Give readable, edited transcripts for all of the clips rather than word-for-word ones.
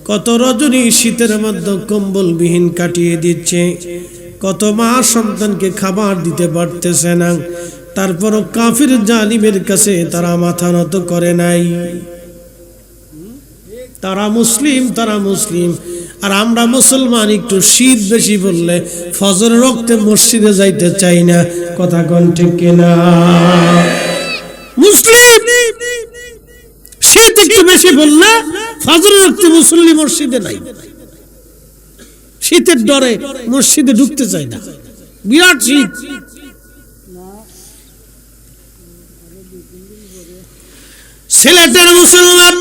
কত রজনী শীতের মধ্যে কম্বলবিহীন কাটিয়ে দিচ্ছে, কত মা সন্তানকে খাবার দিতে পারতেছে না, তারপরও কাফির জালিমের কাছে তারা মাথা নত করে নাই। তারা মুসলিম আর আমরা মুসলমান একটু শীত বেশি বললে ফজর রক্তে মসজিদে যাইতে চাই না। কথা কোন ঠিক কিনা? মুসলিম শীত একটু বেশি বললে ফজর রক্তে মুসল্লি মসজিদে নাই, শীতের ডরে মসজিদে ঢুকতে চায় না, বিরাট শীত। সিলেটের মুসলমান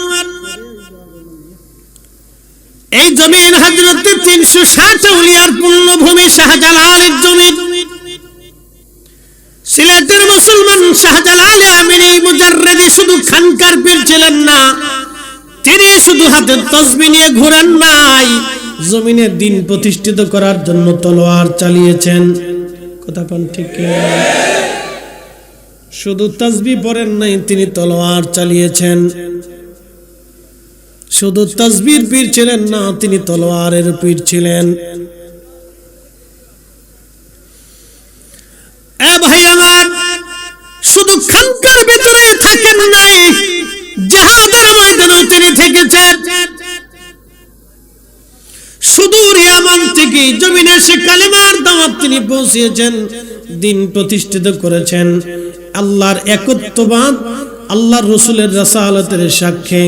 এই জমিন হযরত ৩৬০ আউলিয়ার পুণ্যভূমি শাহজালালের জমি। সিলেটের মুসলমান শাহজালাল আমিনী মুজাররিদি শুধু খানকার পীর ছিলেন না, তিনি শুধু হাতে তাসবিহ নিয়ে ঘোরেন নাই, জমিনে দ্বীন প্রতিষ্ঠিত করার জন্য তলোয়ার চালিয়েছেন। কথা কোন ঠিক? শুধু তাসবিহ পড়েন নাই, তিনি তলোয়ার চালিয়েছেন। শুধু তাসবির পীর ছিলেন না, তিনি তলোয়ারের পীর ছিলেন। এ ভাই আমার, শুধু খানকার ভিতরে থাকেন নাই, জিহাদের ময়দানেও তিনি থেকেছেন। সুদূর ইয়ামান থেকে জমিনে এসে কালেমার দাওয়াত তিনি পৌঁছিয়েছেন, দ্বীন প্রতিষ্ঠিত করেছেন। আল্লাহর একত্ববাদ, আল্লাহর রাসূলের রাসালাতের সাক্ষ্যে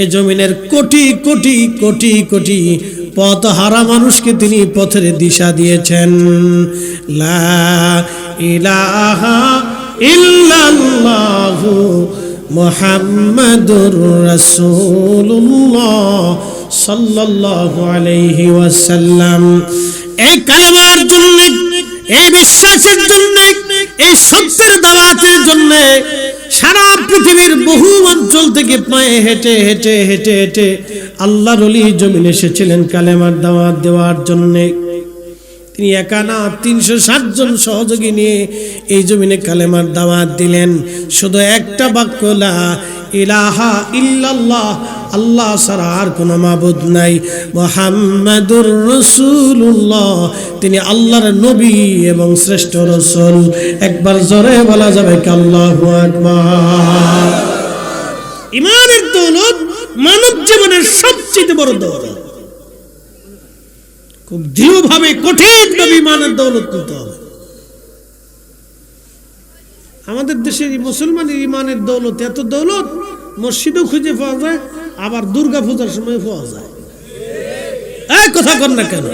এই জমিনের কোটি কোটি কোটি কোটি পথহারা মানুষকে তিনি পথের দিশা দিয়েছেন। লা ইলাহা ইল্লাল্লাহু মুহাম্মাদুর রাসূলুল্লাহ সাল্লাল্লাহু আলাইহি ওয়াসাল্লাম। এই কালেমার জন্য, এই বিশ্বাসের জন্য, এই সত্যের দাওয়াতের জন্য সারা পৃথিবীর বহু অঞ্চল থেকে পায়ে হেঁটে হেঁটে হেঁটে হেঁটে আল্লাহর ওলি জমিনে এসেছিলেন কালেমার দাওয়াত দেওয়ার জন্য। তিনি একা না, ৩৬০ জন সহযোগী নিয়ে এই জমিনে কালেমার দাওয়াত দিলেন। শুধু একটা বাক্য, লা ইলাহা ইল্লাল্লাহ, আল্লাহ ছাড়া আর কোনো মাবুদ নাই, মুহাম্মাদুর রাসূলুল্লাহ, তিনি আল্লাহর নবী এবং শ্রেষ্ঠ রাসূল। একবার জোরে বলা যাবে কি আল্লাহু আকবার? ঈমানের দৌলত মানব জীবনের সবচেয়ে বড় দৌলত। খুব দৃঢ়ভাবে কঠিন ভাবে ঈমানের দৌলত নিতে হবে। আমাদের দেশের মুসলমানের ঈমানের দৌলত এত দৌলত, মসজিদেও খুঁজে পাওয়া যায়, আবার দুর্গা পূজার সময় পাওয়া যায়। এই কথা কর না কেন?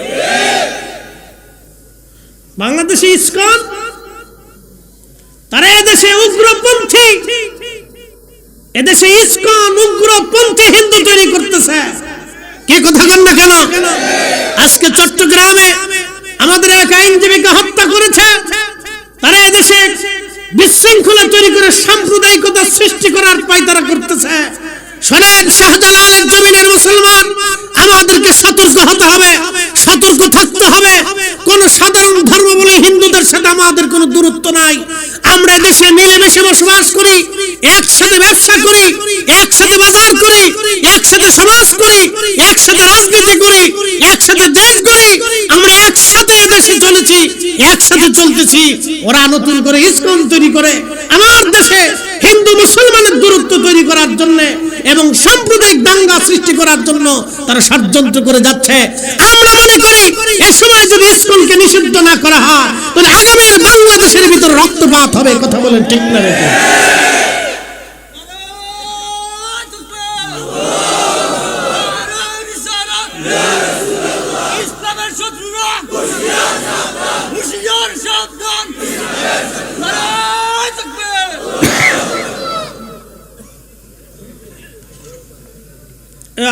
বাংলাদেশে ইসকন, তারা এদেশে উগ্রপন্থী, এদেশে ইসকন উগ্রপন্থী হিন্দু তৈরি করতেছে। কে কথা কর না কেন? আজকে চট্টগ্রামে আমাদের এক আইনজীবীকে হত্যা করেছে। তারা এদেশে বিশৃঙ্খলা তৈরি করে সাম্প্রদায়িকতা সৃষ্টি করার পায়তারা করতেছে। শোনেন, শাহজালালের জমিনের মুসলমান, আমাদেরকে সতর্ক হতে হবে, সতর্ক থাকতে হবে। কোন সাধারণ ধর্ম বলে হিন্দুদের সাথে আমাদের কোনো দূরত্ব নাই। আমরা দেশে মিলেমিশে বসবাস করি, একসাথে ব্যবসা করি, একসাথে বাজার করি, একসাথে সমাজ করি, একসাথে রাজনীতি করি, একসাথে দেশ করি। আমরা একসাথে দেশে চলেছি, একসাথে চলতেছি। ওরা নতুন করে ইসকন তৈরি করে আমার দেশে হিন্দু মুসলমানের দূরত্ব তৈরি করার জন্য এবং সাম্প্রদায়িক দাঙ্গা সৃষ্টি করার জন্য তারা ষড়যন্ত্র করে যাচ্ছে। আমরা মনে করি এই সময় যদি ইসকনকে নিষিদ্ধ না করা হয়, তাহলে আগামী বাংলাদেশের ভিতর রক্তপাত হবে। কথা বলেন ঠিক না?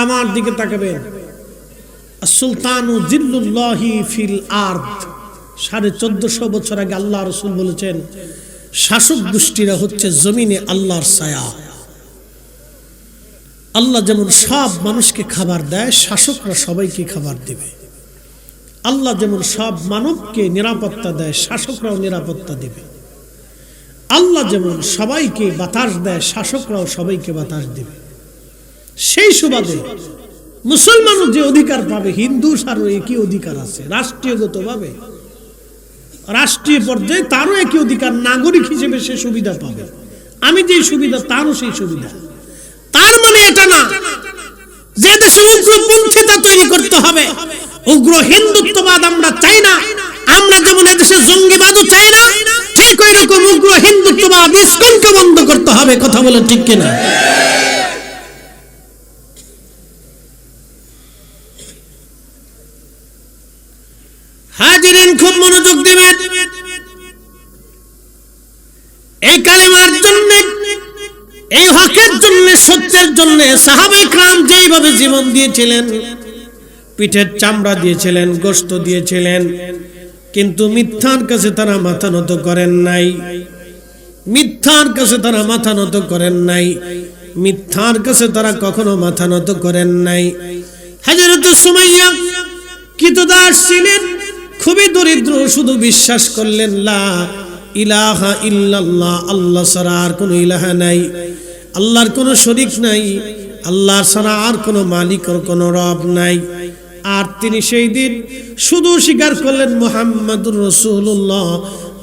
আমার দিকে তাকাবেন। সুলতানু জিল্লুল্লাহি ফিল আরদ, 1450 বছর আগে আল্লাহ রাসূল বলেছেন, শাসক গোষ্ঠীরা হচ্ছে জমিনে আল্লাহর ছায়া। আল্লাহ যেমন সব মানুষকে খাবার দেয়, শাসকরা সবাইকে খাবার দেবে। আল্লাহ যেমন সব মানবকে নিরাপত্তা দেয়, শাসকরাও নিরাপত্তা দেবে। আল্লাহ যেমন সবাইকে বাতাস দেয়, শাসকরাও সবাইকে বাতাস দেবে। সেই সুবাদে মুসলমানও যে অধিকার পাবে, হিন্দু সারও একই অধিকার আছে রাষ্ট্রীয়গতভাবে, রাষ্ট্রীয় পর্যায়ে তারও একই অধিকার, নাগরিক হিসেবে সে সুবিধা পাবে। আমি যে সুবিধা তারও সেই সুবিধা। তার মানে এটা না যে দেশে উগ্রপন্থীতা তৈরি করতে হবে, উগ্র হিন্দুত্ববাদ আমরা চাই না। আমরা যেমন এদেশে জঙ্গিবাদও চাই না, ঠিক ওই রকম উগ্র হিন্দুত্ববাদ ইসকনকে বন্ধ করতে হবে। কথা বলে ঠিক কিনা? হাজিরিন খুব মনোযোগ দিবেন। এই কালেমার জন্য, এই হকের জন্য, সত্যের জন্য সাহাবায়ে কেরাম যেইভাবে জীবন দিয়েছিলেন, পিঠের চামড়া দিয়েছিলেন, গোশত দিয়েছিলেন, কিন্তু মিথ্যার কাছে তারা মাথা নত করেন নাই। মিথ্যার কাছে তারা মাথা নত করেন নাই। মিথ্যার কাছে তারা কখনো মাথা নত করেন নাই। হযরত সুমাইয়া কৃতদাস ছিলেন, খুবই দরিদ্র, শুধু বিশ্বাস করলেন লা ইলাহা ইল্লাল্লাহ, আল্লাহ ছাড়া আর কোনো ইলাহা নাই, আল্লাহর কোনো শরীক নাই, আল্লাহ ছাড়া আর কোনো মালিক আর কোনো রব নাই। আর তিনি সেই দিন শুধু স্বীকার করলেন মুহাম্মাদুর রাসূলুল্লাহ,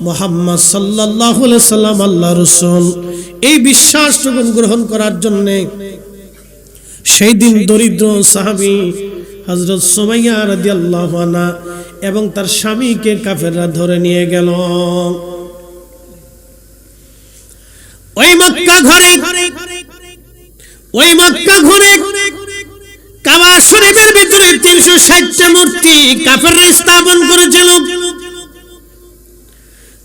মুহাম্মদ সাল্লাল্লাহু আলাইহি সাল্লাম আল্লাহর রাসূল। এই বিশ্বাসটুকু গ্রহণ করার জন্য সেই দিন দরিদ্র সাহাবী হযরত সুমাইয়া রাদিয়াল্লাহু আনহা এবং তার স্বামীকে কাফেররা ধরে নিয়ে গেল। ওই মক্কা ঘরে, ওই মক্কা ঘরে কাবা শরীফের ভিতরে 360টা মূর্তি কাফেররা স্থাপন করেছিল।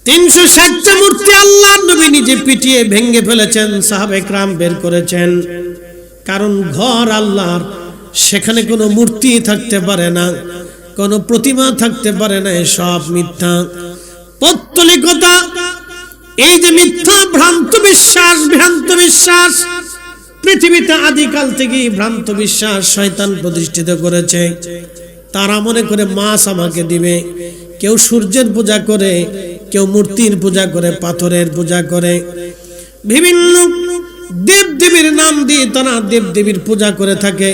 360টা মূর্তি আল্লাহর নবী নিজে পিটিয়ে ভেঙে ফেলেছেন, সাহাবায়ে কেরাম বের করেছেন। কারণ ঘর আল্লাহর, সেখানে কোনো মূর্তি থাকতে পারে না, কোনো প্রতিমা থাকতে পারে না, সব মিথ্যা পৌত্তলিকতা। এই যে মিথ্যা ভ্রান্ত বিশ্বাস, ভ্রান্ত বিশ্বাস পৃথিবীতে আদিকাল থেকেই ভ্রান্ত বিশ্বাস শয়তান প্রতিষ্ঠিত করেছে। তারা মনে করে মাছ আমাকে দিবে, কেউ সূর্যের পূজা করে, কেউ মূর্তির পূজা করে, পাথরের পূজা করে, বিভিন্ন দেব দেবীর নাম দিয়ে তারা দেব দেবীর পূজা করে থাকে।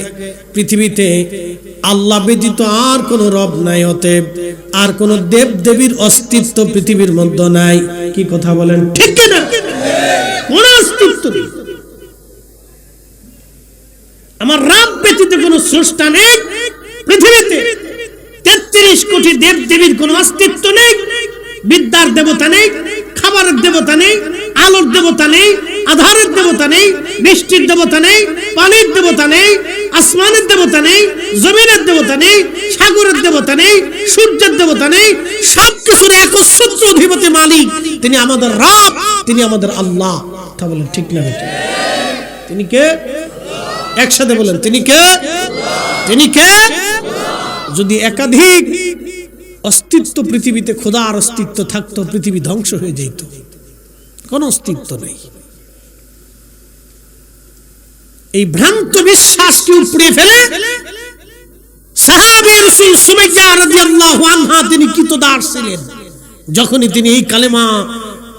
পৃথিবীতে আল্লাহ ব্যতীত আর কোন রব নাই, অতএব আর কোন দেব দেবীর অস্তিত্ব পৃথিবীর মধ্যে নাই। কি কথা বলেন ঠিক না? কোন অস্তিত্ব নেই। আমার রব ব্যতীত কোন স্রষ্টা নেই পৃথিবীতে। 33 কোটি দেব দেবীর কোন অস্তিত্ব নেই। বিদ্যার দেবতা নেই, খাবারের দেবতা নেই, আলোর দেবতা নেই, আধারের দেবতা নেই, বৃষ্টির দেবতা নেই, পানির দেবতা নেই, আসমানের দেবতা নেই, জমিনের দেবতা নেই, সাগরের দেবতা নেই, সূর্যের দেবতা নেই। সবকিছুর একচ্ছত্র অধিপতি মালিক তিনি আমাদের রব, তিনি আমাদের আল্লাহ। কথা বলেন ঠিক না? তিনি কে? একসাথে বলেন, তিনি কে? তিনি কে? যদি একাধিক অস্তিত্ব পৃথিবীতে, খোদার অস্তিত্ব থাকতো, পৃথিবী ধ্বংস হয়ে যেত। কোন অস্তিত্ব নেই। এই ভ্রান্ত বিশ্বাসকে উপড়ে ফেলে সাহাবী রাসূল সুমাইয়া রাদিয়াল্লাহু আনহা তিনি কৃতদাস ছিলেন। যখনই তিনি এই কালেমা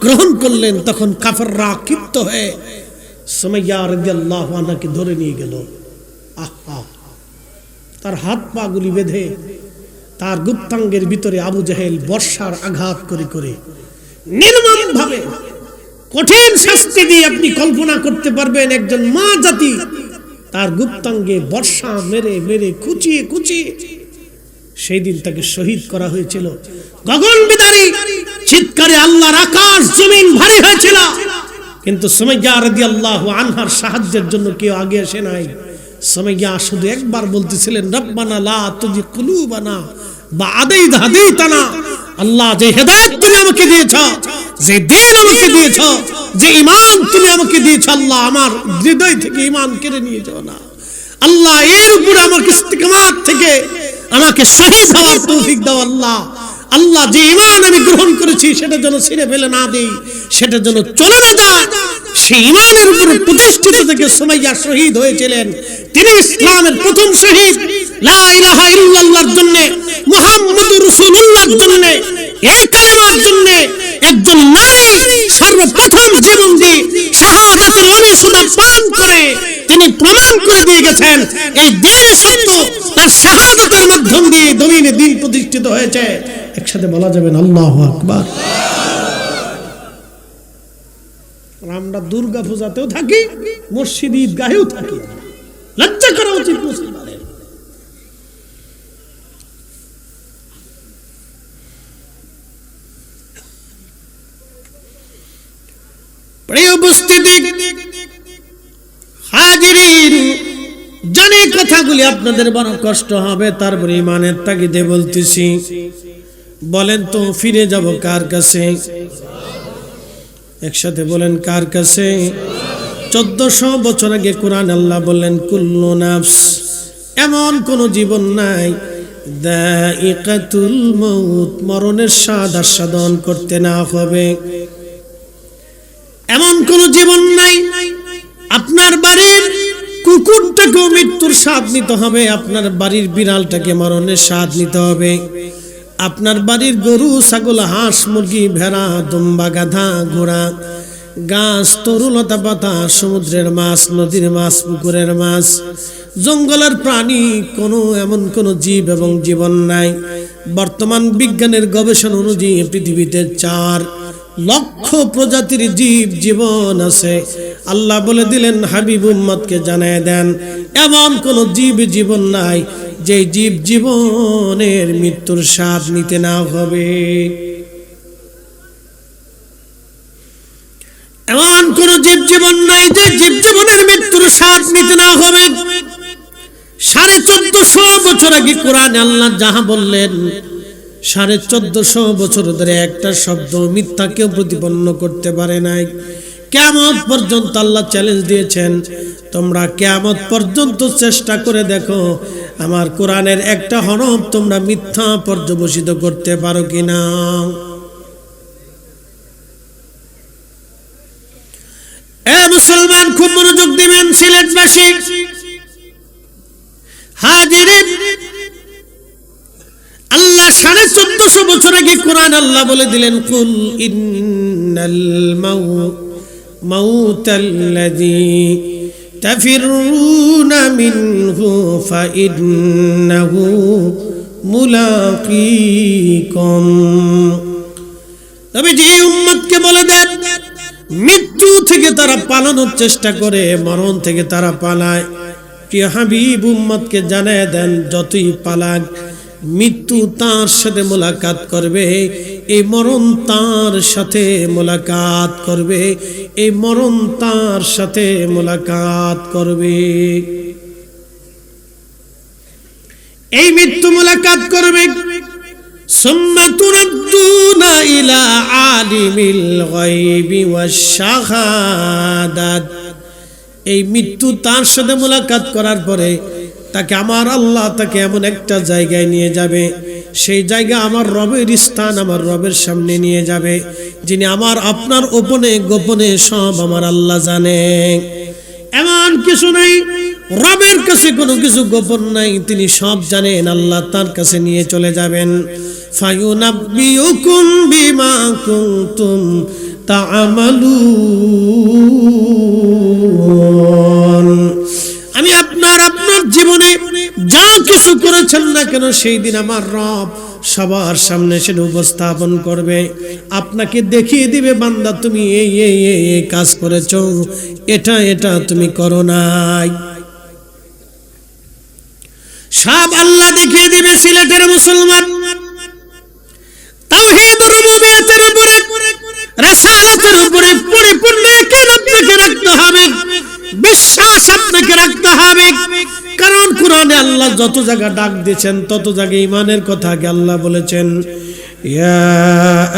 গ্রহণ করলেন, তখন কাফেররা ক্ষিপ্ত হয়ে সুমাইয়া রাদিয়াল্লাহু আনহাকে ধরে নিয়ে গেল। আহা, তার হাত পা গুলি বেঁধে তার গুপ্তাঙ্গের ভিতরে আবু জাহেল বর্ষার আঘাত করে করে নির্মম ভাবে কঠিন শাস্তি দিয়ে, আপনি কল্পনা করতে পারবেন একজন মা জাতি তার গুপ্তাঙ্গে বর্ষা মেরে মেরে কুচিয়ে কুচিয়ে সেই দিন তাকে শহীদ করা হয়েছিল। গগন বিদারী চিৎকারে আল্লাহর আকাশ জমিন ভারী হয়েছিল, কিন্তু সুমাইয়া রাদিয়াল্লাহু আনহার সাহায্যের জন্য কেউ আগে আসে নাই। সুমাইয়া শুধু একবার বলতেছিলেন, রব্বানা লা তুজি কুলুবানা বা'দা ইয হাদাইতানা। আল্লাহ, যে হেদায়েত তুমি আমাকে দিয়েছো, যে দ্বীন আমাকে দিয়েছো, যে ঈমান তুমি আমাকে দিয়েছো, আল্লাহ আমার হৃদয় থেকে ঈমান কেড়ে নিয়ে যাও না। আল্লাহ, এর উপর আমাকে ইস্তিকামাত থেকে আমাকে শহীদ হওয়ার তৌফিক দাও। আল্লাহ, আল্লাহ যে ঈমান আমি গ্রহণ করেছি সেটা যেন ছিঁড়ে ফেলে না দেই, সেটা যেন চলে না যায়। সেই ঈমানের উপর প্রতিষ্ঠিত থেকে সুমাইয়া শহীদ হয়েছিলেন। তিনি ইসলামের প্রথম শহীদ। লা ইলাহা ইল্লাল্লাহর জন্য, মুহাম্মাদুর রাসূলুল্লাহর জন্য, এই কালেমার জন্য একজন নারী সর্বপ্রথম জীবন দিয়ে শাহাদাতের অনুশোধন পান করে তিনি প্রমাণ করে দিয়ে গেছেন, এই দ্বীন সত্য, যার শাহাদাতের মাধ্যম দিয়ে জমিনে দ্বীন প্রতিষ্ঠিত হয়েছে, একসাথে বলা যাবেন আল্লাহু আকবার। আমরা দুর্গা পূজাতেও থাকি, মসজিদ ঈদগাহেও থাকি, লজ্জা করা উচিত মুসলমানের। প্রিয় উপস্থিতি, হাজিরিন, জানি কথাগুলি আপনাদের বড় কষ্ট হবে, তারপরে ইমানের তাগিদে বলতেছি। বলেন তো ফিরে যাব কার কাছে? একসাথে বলেন কার কাছে? 1400 বছর আগে কোরআন আল্লাহ বললেন কুল্লু নাফস, এমন কোন জীবন নাই দাইকাতুল মউত, মরণের স্বাদ আস্বাদন করতে না হবে, এমন কোন জীবন নাই। আপনার বাড়ির কুকুরটাকে মৃত্যুর স্বাদ নিতে হবে, আপনার বাড়ির বিড়ালটাকে মরণের স্বাদ নিতে হবে, আপনার বাড়ির গরু ছাগল হাঁস মুরগি ভেড়া দুম্বা গাধা ঘোড়া গাছ তরুলতা পাতা সমুদ্রের মাছ নদীর মাছ পুকুরের মাছ জঙ্গলের প্রাণী, এমন কোন জীব এবং জীবন নাই। বর্তমান বিজ্ঞানের গবেষণা অনুযায়ী পৃথিবীতে 4 লক্ষ প্রজাতির জীব জীবন আছে। আল্লাহ বলে দিলেন হাবিব উম্মতকে জানায় দেন, এমন কোন জীব জীবন নাই যে জীব জীবনের মৃত্যুর স্বাদ নিতে না হবে। এমন কোন জীব জীবন নাই যে জীব জীবনের মৃত্যুর স্বাদ নিতে না হবে। 1450 বছর আগে কোরআনে আল্লাহ যাহা বললেন, 1450 বছর ধরে একটা শব্দ মিথ্যা কেউ প্রতিপন্ন করতে পারে নাই। কিয়ামত পর্যন্ত আল্লাহ চ্যালেঞ্জ দিয়েছেন, তোমরা কিয়ামত পর্যন্ত চেষ্টা করে দেখো আমার কোরআনের একটা হরফ তোমরা মিথ্যা পর্যবসিত করতে পারো কিনা। এ মুসলমান, খুব মনোযোগ দিবেন। সিলেটবাসী হাজিরিন, আল্লাহ 1450 বছর আগে কোরআন আল্লাহ বলে দিলেন কুল ইন্নাল মাউতাল্লাযী তাফিরুনা মিনহু ফাইন্নাহু মুলাকীকুম। তবে যে উম্মতকে বলে দেন মৃত্যু থেকে তারা পালানোর চেষ্টা করে, মরণ থেকে তারা পালায়। প্রিয় হাবিব উম্মতকে জানায় দেন যতই পালাক মৃত্যু তার সাথে মোলাকাত করবে, এই মরণ তার সাথে মোলাকাত করবে, এই মরণ তার সাথে মোলাকাত করবে, এই মৃত্যু মোলাকাত করবে। সুম্মা তুরাদ্দুনা ইলা আলিমিল গায়বি ওয়াশ শাহাদাত, এই মৃত্যু তার সাথে মোলাকাত করার পরে তাকে আমার আল্লাহ তাকে এমন একটা জায়গায় নিয়ে যাবে, সেই জায়গা আমার রবের স্থান, আমার রবের সামনে নিয়ে যাবে, যিনি আমার আপনার গোপনে সব আমার আল্লাহ জানে। এমন কিছু নাই, রবের কাছে কোনো কিছু গোপন নাই, তিনি সব জানেন। আল্লাহ তার কাছে নিয়ে চলে যাবেন। ফায়ুনাব্বিউকুম বিমা কুনতুম তা'মালুন, আমি আপনার জীবনে যা কিছু করেছেন না কেন সেই দিন আমার রব সবার সামনে সেটা উপস্থাপন করবে, আপনাকে দেখিয়ে দিবে বান্দা তুমি এই কাজ করেছো, এটা তুমি করো নাই, সব আল্লাহ দেখিয়ে দিবে। সিলেটের মুসলমান, তাওহীদ রুবুবিয়্যাতের উপরে রিসালাতের উপরে পরিপূর্ণ ইয়াকিন আপনাকে রাখতে হবে, বিশ্বাস আপনাকে রাখতে হবে। কারণ কোরআনে আল্লাহ যত জায়গা ডাক দিয়েছেন তত জায়গায় ঈমানের কথা আগে আল্লাহ বলেছেন, ইয়া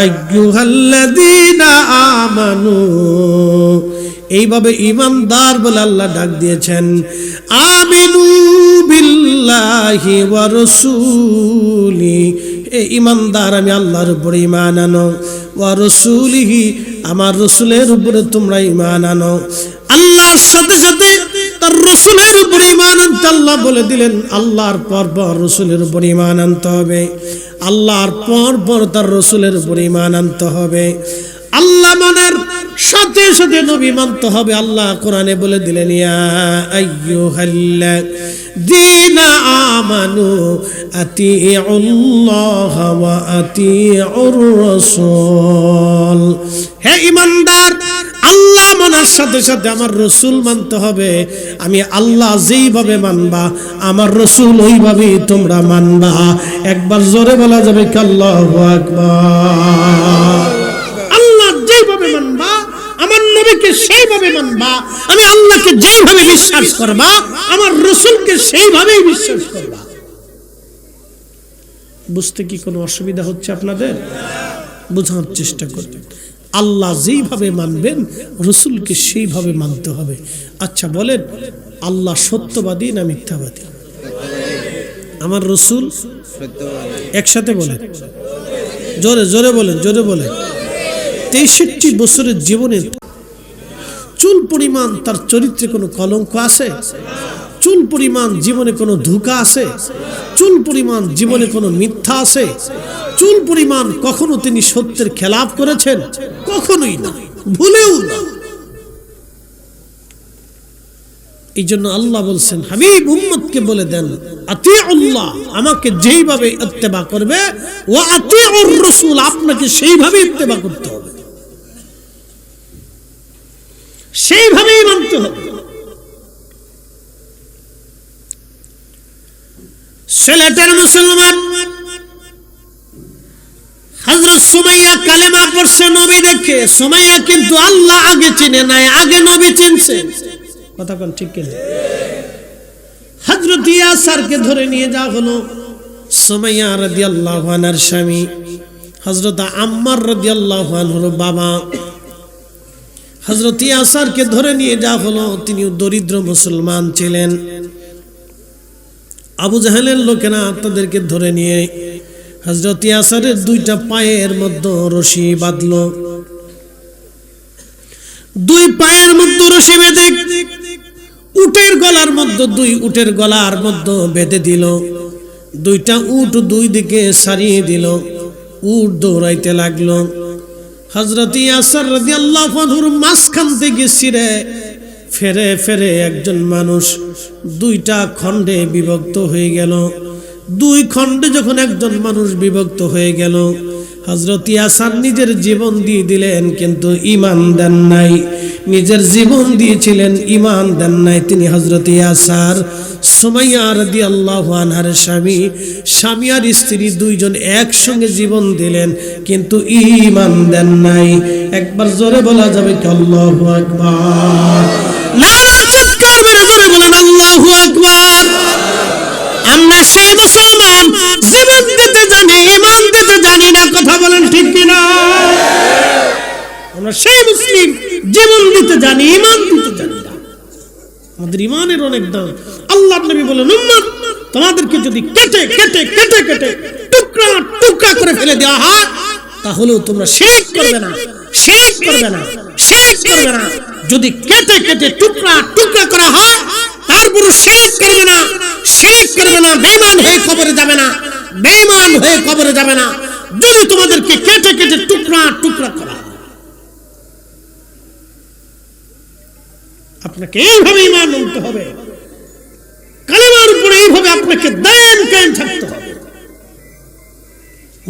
আইয়ুহাল্লাযীনা আমানু, এইভাবে ঈমানদার বলে আল্লাহ ডাক দিয়েছেন। আমিনু বিল্লাহি ওয়া রাসূলি, এই ঈমানদার আমি আল্লাহর উপরে ঈমান আনো, ওয়া রাসূলিহি, আমার রাসূলের উপরে তোমরা ঈমান আনো। আল্লাহর সাথে সাথে তার রাসূলের উপরে ঈমান আনতে আল্লাহ বলে দিলেন। আল্লাহর পর রাসূলের উপরে ঈমান আনতে হবে, আল্লাহর পর তার রাসূলের উপরে ঈমান আনতে হবে। আল্লাহ মানার সাথে সাথে নবী মানতে হবে। আল্লাহ কোরআনে বলে দিলেন, ইয়া আইয়ুহাল্লাযীনা আমানু আতিউল্লাহ ওয়া আতিউর রাসূল। হে ঈমানদার, আল্লাহ মানার সাথে সাথে আমার রসুল মানতে হবে। আমি আল্লাহ যেইভাবে মানবা আমার রসুল ওইভাবেই তোমরা মানবা। একবার জোরে বলা যাবে কি আল্লাহু আকবার। আল্লাহ যেইভাবে মানবা আমার নবীকে সেইভাবে মানবা। আমি আল্লাহকে যেইভাবে বিশ্বাস করবা আমার রসুলকে সেইভাবেই বিশ্বাস করবা। বুঝতে কি কোনো অসুবিধা হচ্ছে আপনাদের? বোঝার চেষ্টা করবেন। আল্লাহ যেইভাবে মানবেন রসুলকে সেইভাবে মানতে হবে। আচ্ছা বলেন, আল্লাহ সত্যবাদী না মিথ্যাবাদী? আমার রসুল একসাথে বলেন, জোরে জোরে বলেন, জোরে বলেন। 63 বছরের জীবনে চুল পরিমাণ তার চরিত্রে কোনো কলঙ্ক আছে? চুল পরিমাণ জীবনে কোনো ধোঁকা আছে? চুল পরিমাণ জীবনে কোনো মিথ্যা আছে? চুল পরিমাণ কখনো তিনি সত্যের খেলাফ করেছেন? কখনোই না, ভুলেও না। এই জন্য আল্লাহ বলছেন, হাবিব উম্মতকে বলে দেন, আতিউল্লাহ, আমাকে যেইভাবে ইত্তেবা করবে, ওয়া আতিউর রাসূল, আপনাকে সেইভাবে ইত্তেবা করতে হবে, সেইভাবেই মানতে হবে। সিলেটের মুসলমান হযরত সুমাইয়া কালেমা পড়ছে নবী দেখে। সুমাইয়া কিন্তু আল্লাহ আগে চিনে নাই, আগে নবী চিনছে। কথা কোন ঠিক কিনা? হযরত ইয়াসারকে ধরে নিয়ে যাওয়া হলো। সুমাইয়া রাদিয়াল্লাহু আনহার স্বামী হযরত আম্মার রাদিয়াল্লাহু আনহুর বাবা হযরত ইয়াসারকে ধরে নিয়ে যাওয়া হলো। তিনিও দরিদ্র মুসলমান ছিলেন। আবু জাহেলের লোকেরা তাদেরকে ধরে নিয়ে হযরত ইয়াসারের 2টা পায়ের মধ্যে রশি বাঁধলো। 2 পায়ের মধ্যে রশি বেঁধে উটের গলার মধ্যে 2 উটের গলার মধ্যে বেঁধে দিল। 2টা উট 2 দিকে সারিয়ে দিল। উট দৌড়াইতে লাগলো। হযরত ইয়াসার রাদিয়াল্লাহু আনহুর মাঝখান থেকে ছিঁড়ে ফেরে ফেরে একজন মানুষ 2টা খণ্ডে বিভক্ত হয়ে গেল। 2 খণ্ডে যখন একজন মানুষ বিভক্ত হয়ে গেল, হযরত ইয়াসার নিজের জীবন দিয়ে দিলেন, কিন্তু ঈমান দেন নাই। নিজের জীবন দিয়েছিলেন, ঈমান দেন নাই। তিনি হযরত ইয়াসার সুমাইয়া রাদিয়াল্লাহু আনহার স্বামী আর স্ত্রী 2 জন একসঙ্গে জীবন দিলেন, কিন্তু ঈমান দেন নাই। একবার জোরে বলা যাবে কি আল্লাহু আকবার? নারা চিৎকার করে জোরে বলেন আল্লাহু আকবার। আমরা সেই মুসলমান জীবন দিতে জানি, ঈমান দিতে জানি না। কথা বলেন ঠিক কিনা? আমরা সেই মুসলিম জীবন দিতে জানি, ঈমান দিতে জানি না। আমাদের ঈমানের অনেক দাম। আল্লাহর নবী বলেন, উম্মত, তোমাদেরকে যদি কেটে কেটে কেটে কেটে টুকরা টুকরা করে ফেলে দেওয়া হয়, তাহলেও তোমরা শিরক করবে না, শিরক করবে না, শিরক করবে না। যদি কেটে কেটে টুকরা টুকরা করা হয় তারপরও শিরক করবে না, শিরক করবে না, বেঈমান হয়ে কবরে যাবে না, বেঈমান হয়ে কবরে যাবে না। যদি তোমাদেরকে কেটে কেটে টুকরা টুকরা করা, আপনাকে এইভাবে ঈমান আনতে হবে। কালেমার উপরে এইভাবে আপনাকে দায়েম কায়েম থাকতে হবে।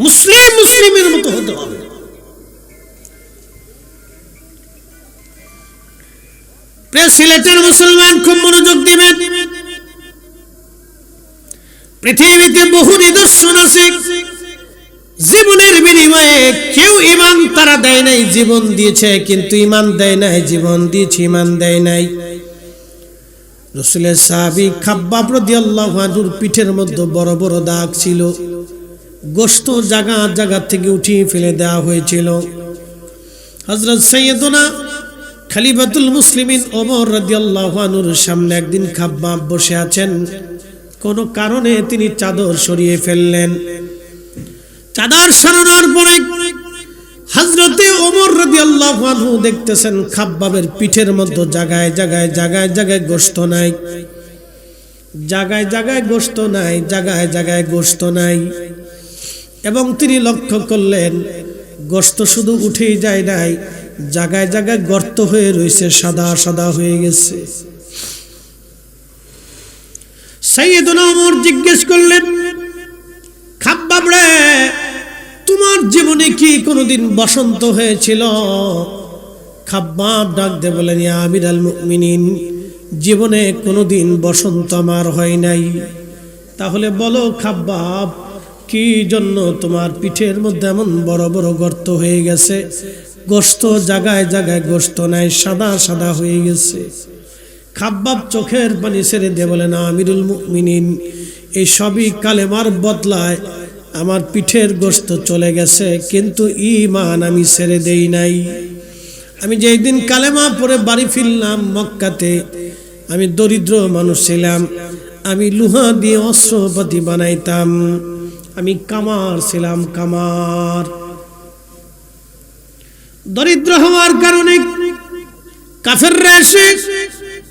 মুসলিম মুসলিমের মতো হতে হবে। সিলেটের মুসলমান খুব মনোযোগ দিবেন। পৃথিবীতে বহু নিদর্শন আছে, জীবনের বিনিময়ে কেউ ঈমান তারা দেয় নাই, জীবন দিয়েছে কিন্তু ঈমান দেয় নাই, জীবন দিয়েছে ঈমান দেয় নাই। রাসূলের সাহাবী খাব্বাব রাদিয়াল্লাহু আনহুর পিঠের মধ্যে বড় বড় দাগ ছিল। গোশত জায়গা জায়গা থেকে উঠিয়ে ফেলে দেওয়া হয়েছিল। হযরত সাইয়্যিদুনা খলিফাতুল মুসলিমিন ওমর রাদিয়াল্লাহু আনহুর সামনে একদিন খাব্বাব বসে আছেন। কোনো কারণে তিনি চাদর সরিয়ে ফেললেন। চাদর সরানোর পরে হযরতে ওমর রাদিয়াল্লাহু আনহু দেখতেছেন খাব্বাবের পিঠের মধ্যে জায়গায় জায়গায় জায়গায় জায়গায় গোশত নাই, জায়গায় জায়গায় গোশত নাই, জায়গায় জায়গায় গোশত নাই। এবং তিনি লক্ষ্য করলেন গোশত শুধু উঠেই যায় নাই, জায়গায় জায়গায় গর্ত হয়ে রয়েছে, সাদা সাদা হয়ে গেছে। সাইয়েদুনা ওমর জিজ্ঞেস করলেন, খাব্বাব রে, তোমার জীবনে কি কোনোদিন বসন্ত হয়েছিল? খাব্বাব ডাক দিয়ে বলেন, ইয়া আমিরাল মুমিনিন, জীবনে কোনোদিন বসন্ত আমার হয় নাই। তাহলে বলো খাব্বাব, কি জন্য তোমার পিঠের মধ্যে এমন বড় বড় গর্ত হয়ে গেছে? গোশত জায়গায় জায়গায় গোশত নাই, সাদা সাদা হয়ে গেছে। খাব্বাব চোখের পানি ছেড়ে দিয়ে বলেন, আমিরুল মুমিনিন, এই সবই কালেমার বদলায় আমার পিঠের গোশত চলে গেছে, কিন্তু ঈমান আমি ছেড়ে দেই নাই। আমি যেই দিন কালেমা পড়ে বাড়ি ফিরলাম মক্কাতে, আমি দরিদ্র মানুষ ছিলাম, আমি লোহা দিয়ে অস্ত্রপাতি বানাইতাম, আমি কামার ছিলাম, কামার। দরিদ্র হওয়ার কারণে কাফেররা এসে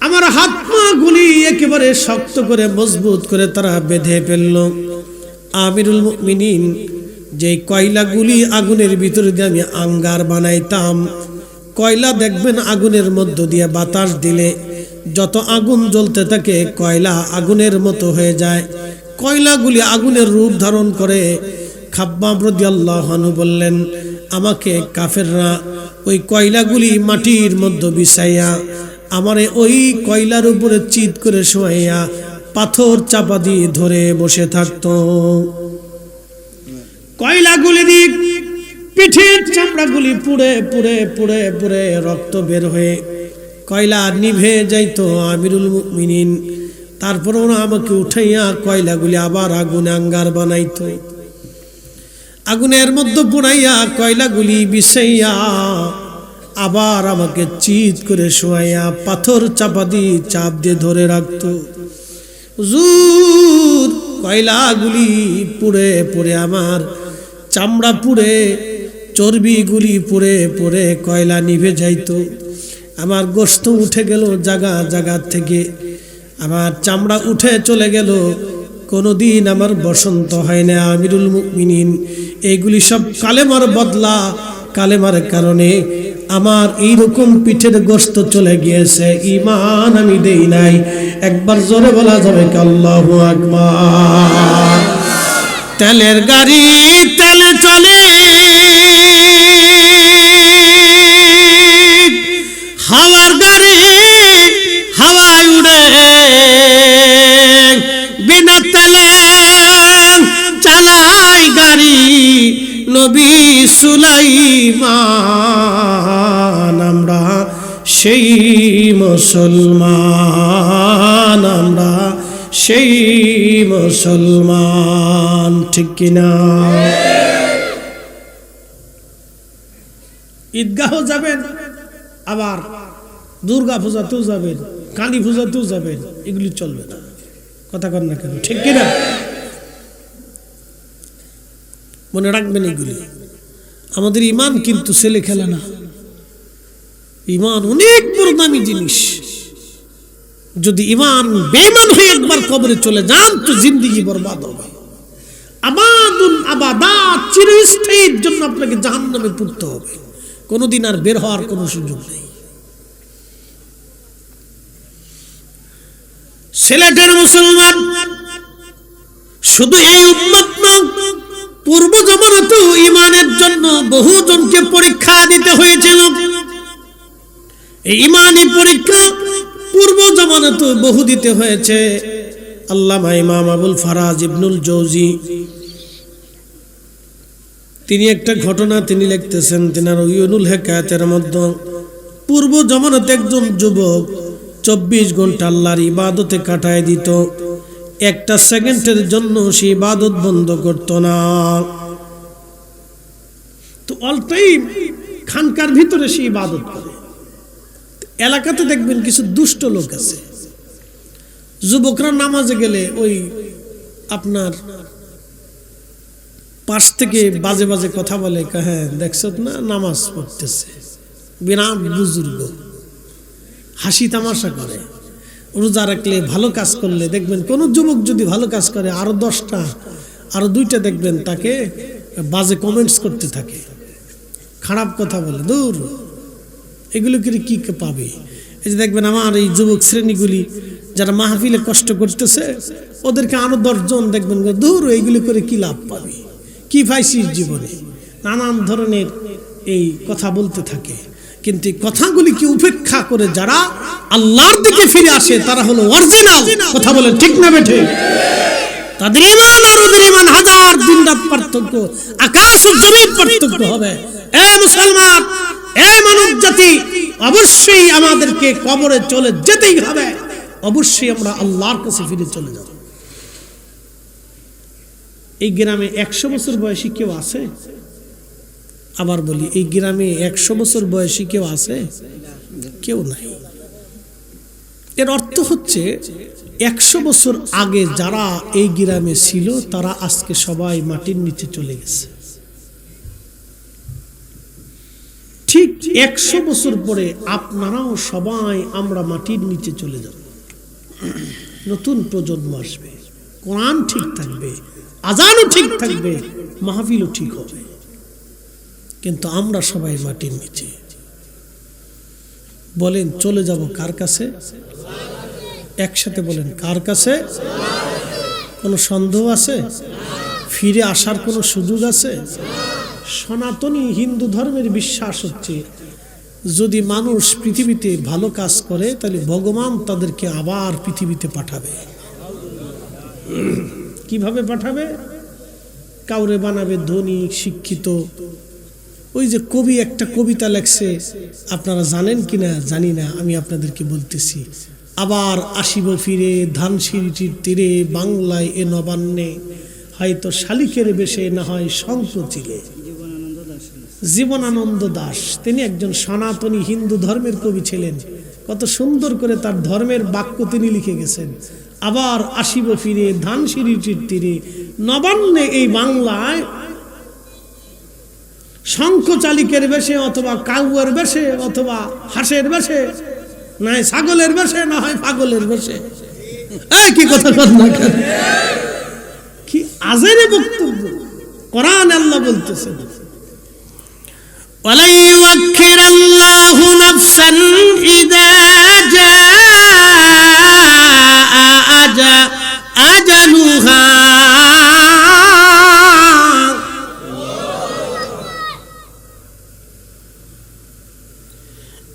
আমার হাত পা গুলি একেবারে শক্ত করে মজবুত করে তারা বেঁধে ফেলল। আমিরুল মুমিনিন, যে কয়লাগুলি আগুনের ভিতরে দিয়ে আমি আঙ্গার বানাইতাম, কয়লা দেখবেন আগুনের মধ্য দিয়ে বাতাস দিলে যত আগুন জ্বলতে থাকে কয়লা আগুনের মতো হয়ে যায়, কয়লাগুলি আগুনের রূপ ধারণ করে। খাব্বাব রাদিয়াল্লাহু আনহু বললেন, আমাকে কাফেররা ওই কয়লাগুলি মাটির মধ্যে বিছাইয়া আমারে ওই কয়লার উপরে চিৎ করে শোয়াইয়া পাথর চাপা দিয়ে ধরে বসে থাকতো। কয়লাগুলি দিয়ে পিঠের চামড়াগুলি পুড়ে পুড়ে পুড়ে পুড়ে রক্ত বের হয়ে কয়লা নিভে যাইতো আমিরুল মুমিনিন। তারপর ওরা আমাকে উঠাইয়া কয়লাগুলি আবার আগুনে আঙ্গার বানাইতো, আগুনের মধ্যে পুড়াইয়া কয়লাগুলি বিছাইয়া আবার আমাকে চিৎ করে শোয়াইয়া পাথর চাপা দিয়ে চাপ দিয়ে ধরে রাখতো। হুজুর, কয়লাগুলি পুড়ে পুড়ে আমার চামড়া পুড়ে, চর্বিগুলি পুড়ে পুড়ে কয়লা নিভে যাইতো, আমার গোশত উঠে গেল জায়গা জায়গা থেকে, আমার চামড়া উঠে চলে গেল, কোনোদিন আমার বসন্ত হয় না। আমিরুল মুমিনিন, এইগুলি সব কালেমার বদলা, কালেমার কারণে আমার এইরকম পিঠের গোশত চলে গিয়েছে, ঈমান আমি দেই নাই। একবার জোরে বলা যাবে কি আল্লাহু আকবার? তেলের গাড়ি তেলে চলে, হাওয়ার গাড়ি হাওয়ায় উড়ে, বিনা তেলে চালাই গাড়ি নবী সুলাইমান। আমরা সেই মুসলমান, আমরা সেই মুসলমান, ঠিক কিনা? ঈদগাহ যাবেন, আবার দুর্গা পূজাতেও যাবেন, কালী পূজাতেও যাবেন, এগুলি চলবে না। কথা কন না কেন, ঠিক কিনা? মনে রাখবেন এগুলি। আমাদের ঈমান কিন্তু ছেলে খেলা না, ঈমান অনেক বড় দামি জিনিস। যদি ঈমান বেঈমান হয়ে একবার কবরে চলে যান তো জিন্দেগি বরবাদ হবে। আবাদুন আবাদাত, চিরস্থায়ীর জন্য আপনাকে জাহান্নামে পড়তে হবে, কোনোদিন আর বের হওয়ার কোনো সুযোগ নেই। সিলেটের মুসলমান শুধু এই উম্মত না, পূর্ব জামানাতেও ঈমানের জন্য বহু জনকে পরীক্ষা দিতে হয়েছিল। এই ঈমানি পরীক্ষা পূর্ব জামানাতেও বহু দিতে হয়েছে। আল্লামা ইমাম আবুল ফারাজ ইবনুল জৌজি তিনি একটা ঘটনা তিনি লিখতেছেন তিনার ইউনুল হেকায়াতের মধ্যে। পূর্ব জামানাতে একজন যুবক 24 ঘন্টা আল্লাহর ইবাদতে কাটায় দিত, একটা সেকেন্ডের জন্য সে ইবাদত বন্ধ করত না। তো অল টাইম খানকার ভিতরে সে ইবাদত করে। এলাকাতে দেখবেন কিছু দুষ্ট লোক আছে, যুবকরা নামাজে গেলে ওই আপনার পাশ থেকে বাজে বাজে কথা বলে, হ্যাঁ দেখছ না নামাজ পড়তেছে, বিরাট বুজুর্গ, হাসি তামাশা করে। রোজা রাখলে ভালো কাজ করলে দেখবেন কোন যুবক যদি ভালো কাজ করে আরো 10টা আরো 2টা দেখবেন তাকে বাজে কমেন্টস করতে থাকে, খারাপ কথা বলে। দূর, এগুলো করে কি পাবে? এই যে দেখবেন আমার এই যুবক শ্রেণীগুলি যারা মাহফিলে কষ্ট করতেছে, ওদেরকে আরো 10 জন দেখবেন দূর এইগুলি করে কি লাভ পাবে, কি পাইছিস জীবনে, নানান ধরনের এই কথা বলতে থাকে। কিন্তু এই কথাগুলিকে উপেক্ষা করে যারা আল্লাহর দিকে ফিরে আসে তারা হলো অরিজিনাল। কথা বলেন ঠিক না বেঠে? তাদের ঈমান আর ওদের ঈমান হাজার দিন রাত পার্থক্য, আকাশ ও জমির পার্থক্য হবে। এ মুসলমান, এ মানব জাতি, অবশ্যই আমাদেরকে কবরে চলে যেতেই হবে, অবশ্যই আমরা আল্লাহর কাছে ফিরে চলে যাব। এই গ্রামে 100 বছর বয়সী কেউ আছে? আবার বলি, এই গ্রামে 100 বছর বয়সী কেউ আছে? কেউ নাই। এর অর্থ হচ্ছে 100 বছর আগে যারা এই গ্রামে ছিল তারা আজকে সবাই মাটির নিচে চলে গেছে। ঠিক 100 বছর পরে আপনারাও সবাই আমরা মাটির নিচে চলে যাব। নতুন প্রজন্ম আসবে, কোরআন ঠিক থাকবে, আজানও ঠিক থাকবে, মাহফিলও ঠিক হবে, কিন্তু আমরা সবাই মাটির নিচে। বলেন চলে যাব কার কাছে? একসাথে বলেন কার কাছে? কোনো সন্দেহ আছে? ফিরে আসার কোনো সুযোগ আছে? সনাতনী হিন্দু ধর্মের বিশ্বাস হচ্ছে যদি মানুষ পৃথিবীতে ভালো কাজ করে তাহলে ভগবান তাদেরকে আবার পৃথিবীতে পাঠাবে। কিভাবে পাঠাবে? কাউরে বানাবে ধনী, শিক্ষিত। ওই যে কবি একটা কবিতা লেখছে, আপনারা জানেন কিনা জানি না, আমি আপনাদেরকে বলতেছি। আবার আসিব ফিরে ধানসিঁড়িটির তীরে, বাংলায় এ নবান্নে, হয়তো শালিকের বেশে না হয় শঙ্খ চিলে। জীবনানন্দ দাশ, তিনি একজন সনাতনী হিন্দু ধর্মের কবি ছিলেন। কত সুন্দর করে তার ধর্মের বাক্য তিনি লিখে গেছেন। আবার আসিব ফিরে ধানসিঁড়িটির তীরে, নবান্নে এই বাংলায়, শঙ্খ চালিকের বেশে অথবা কাউয়ের বেশে অথবা হাঁসের বেশে, না হয় ছাগলের বেশে না হয় পাগলের বেশে। এই কি কথা বল না কেন? কি আজের বক্তব্য! কোরআন আল্লাহ বলতেছেন, ওয়ালা ইউআখিরাল্লাহু নাফসান ইযা জাআ আজালুহা।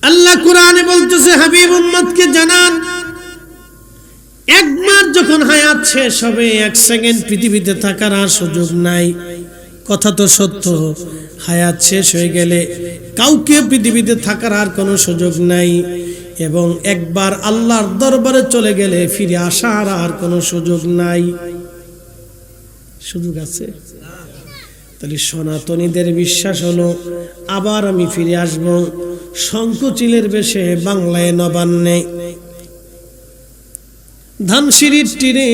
আল্লাহ কোরআনে বলতেছে, হাবিব উম্মতকে জানান, একবার যখন হায়াত শেষ হবে, 1 সেকেন্ড পৃথিবীতে থাকার আর সুযোগ নাই। কথা তো সত্য, হায়াত শেষ হয়ে গেলে কাউকে পৃথিবীতে থাকার আর কোনো সুযোগ নাই। এবং একবার আল্লাহর দরবারে চলে গেলে ফিরে আসার আর কোনো সুযোগ নাই। সুযোগ আছে? তাহলে সনাতনীদের বিশ্বাস হলো আবার আমি ফিরে আসব শঙ্খচিলের বেশে, বাংলায় নবান্নে, ধানসিঁড়ির তীরে,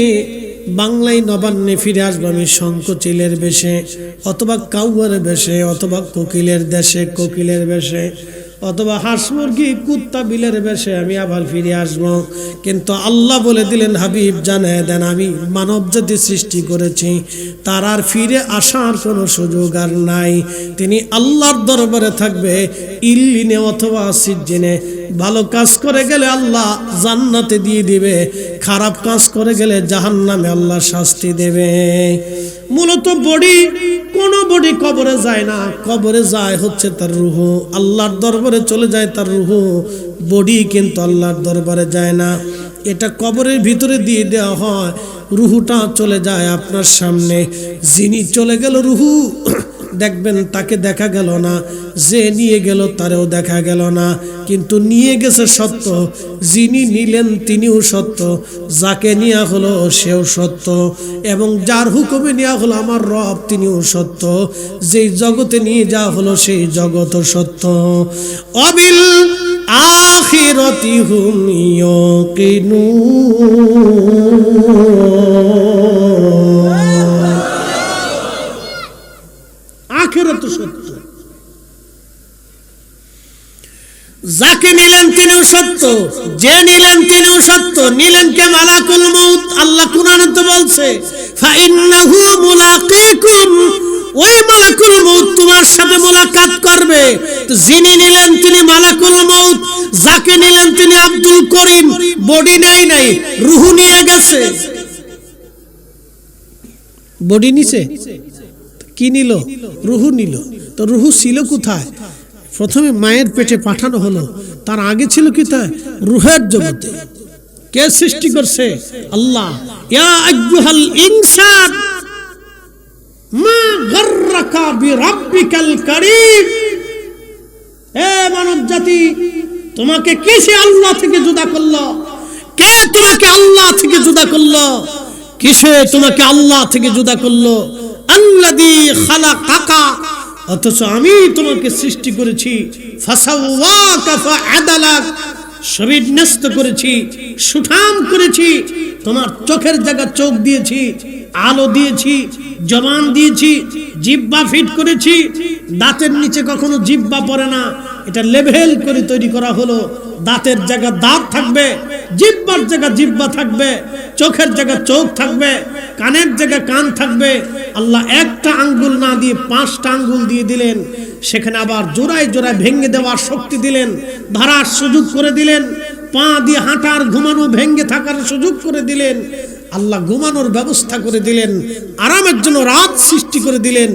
বাংলায় নবান্নে ফিরে আসবো আমি শঙ্খচিলের বেশে, অথবা কাউয়ার বেশে, অথবা কোকিলের দেশে কোকিলের বেশে, অথবা হাঁস মুরগি কুত্তা বিলের বেশে আমি আবার ফিরে আসব। কিন্তু আল্লাহ বলে দিলেন, হাবিব জানায় দেন, আমি মানব জাতি সৃষ্টি করেছি, তার আর ফিরে আসার কোনো সুযোগ আর নাই। তিনি আল্লাহর দরবারে থাকবে ইল্লিনে অথবা সিজ্জিনে। ভালো কাজ করে গেলে আল্লাহ জান্নাতে দিয়ে দিবে, খারাপ কাজ করে গেলে জাহান্নামে আল্লাহ শাস্তি দেবে। মূলত কোন বডি কবরে যায় না, কবরে যায় হচ্ছে তার রূহ, আল্লাহর দরবারে চলে যায় তার রূহ। বডি কিন্তু আল্লাহর দরবারে যায় না, এটা কবরের ভিতরে দিয়ে দেওয়া হয়, রূহটা চলে যায় আপনার সামনে। যিনি চলে গেল রূহ, দেখবেন তাকে দেখা গেল না, যে নিয়ে গেল তারেও দেখা গেল না, কিন্তু নিয়ে গেছে সত্য, যিনি নিলেন তিনিও সত্য, যাকে নেওয়া হলো সেও সত্য, এবং যার হুকুমে নেওয়া হলো আমার রব তিনিও সত্য, যেই জগতে নিয়ে যাওয়া হলো সেই জগৎ সত্য। অবিল আখিরাতি হুম ইউকিনুন, আখিরাত সত্য, যাকে নিলেন তিনিও সত্য, যে নিলেন তিনিও সত্য। নিলেন কে? মালাকুল মউত। আল্লাহ কুরআনে তো বলছে, ফাইন্নাহু মুলাকিকুম, ওই মালাকুল মউত তোমার সাথে মোলাকাত করবে। তো যিনি নিলেন তিনি মালাকুল মউত, যাকে নিলেন তিনি আব্দুল করিম। বডি নেই নাই, রূহ নিয়ে গেছে। বডি নিছে, কি নিল? রূহ নিল। তো রূহ ছিল কোথায়? প্রথমে মায়ের পেটে পাঠানো হলো, তার আগে ছিল কি? তা রূহের জগতে। কে সৃষ্টি করছে? আল্লাহ। ইয়া আইয়ুহাল ইনসান মা গাররাকা বিরাব্বিকাল কারীম। হে মানব জাতি, তোমাকে কিসে আল্লাহ থেকে জুদা করলো? কে তোমাকে আল্লাহ থেকে জুদা করলো? কিসে তোমাকে আল্লাহ থেকে জুদা করলো? আল্লাযী খালাকাকা, অথচ আমি তোমাকে সৃষ্টি করেছি। ফাসাওয়াকা ফাআদালাক, সবিন্যস্ত করেছি, সুঠাম করেছি। তোমার চোখের জায়গা চোখ দিয়েছি, আলো দিয়েছি, জবান দিয়েছি, জিহ্বা ফিট করেছি। দাঁতের নিচে কখনো জিহ্বা পড়ে না, এটা লেভেল করে তৈরি করা হলো। দাঁতের জায়গা দাঁত থাকবে, জিহ্বার জায়গা জিহ্বা থাকবে, চোখের জায়গা চোখ থাকবে, কানের জায়গা কান থাকবে। আল্লাহ একটা আঙ্গুল না দিয়ে 5টা আঙ্গুল দিয়ে দিলেন। সেখানে আবার জোড়ায় জোড়ায় ভেঙে দেওয়ার শক্তি দিলেন, ধরার সুযোগ করে দিলেন। পা দিয়ে হাঁটার, ঘুমানো, ভেঙে থাকার সুযোগ করে দিলেন। আল্লাহ ঘুমানোর ব্যবস্থা করে দিলেন, আরামের জন্য রাত সৃষ্টি করে দিলেন,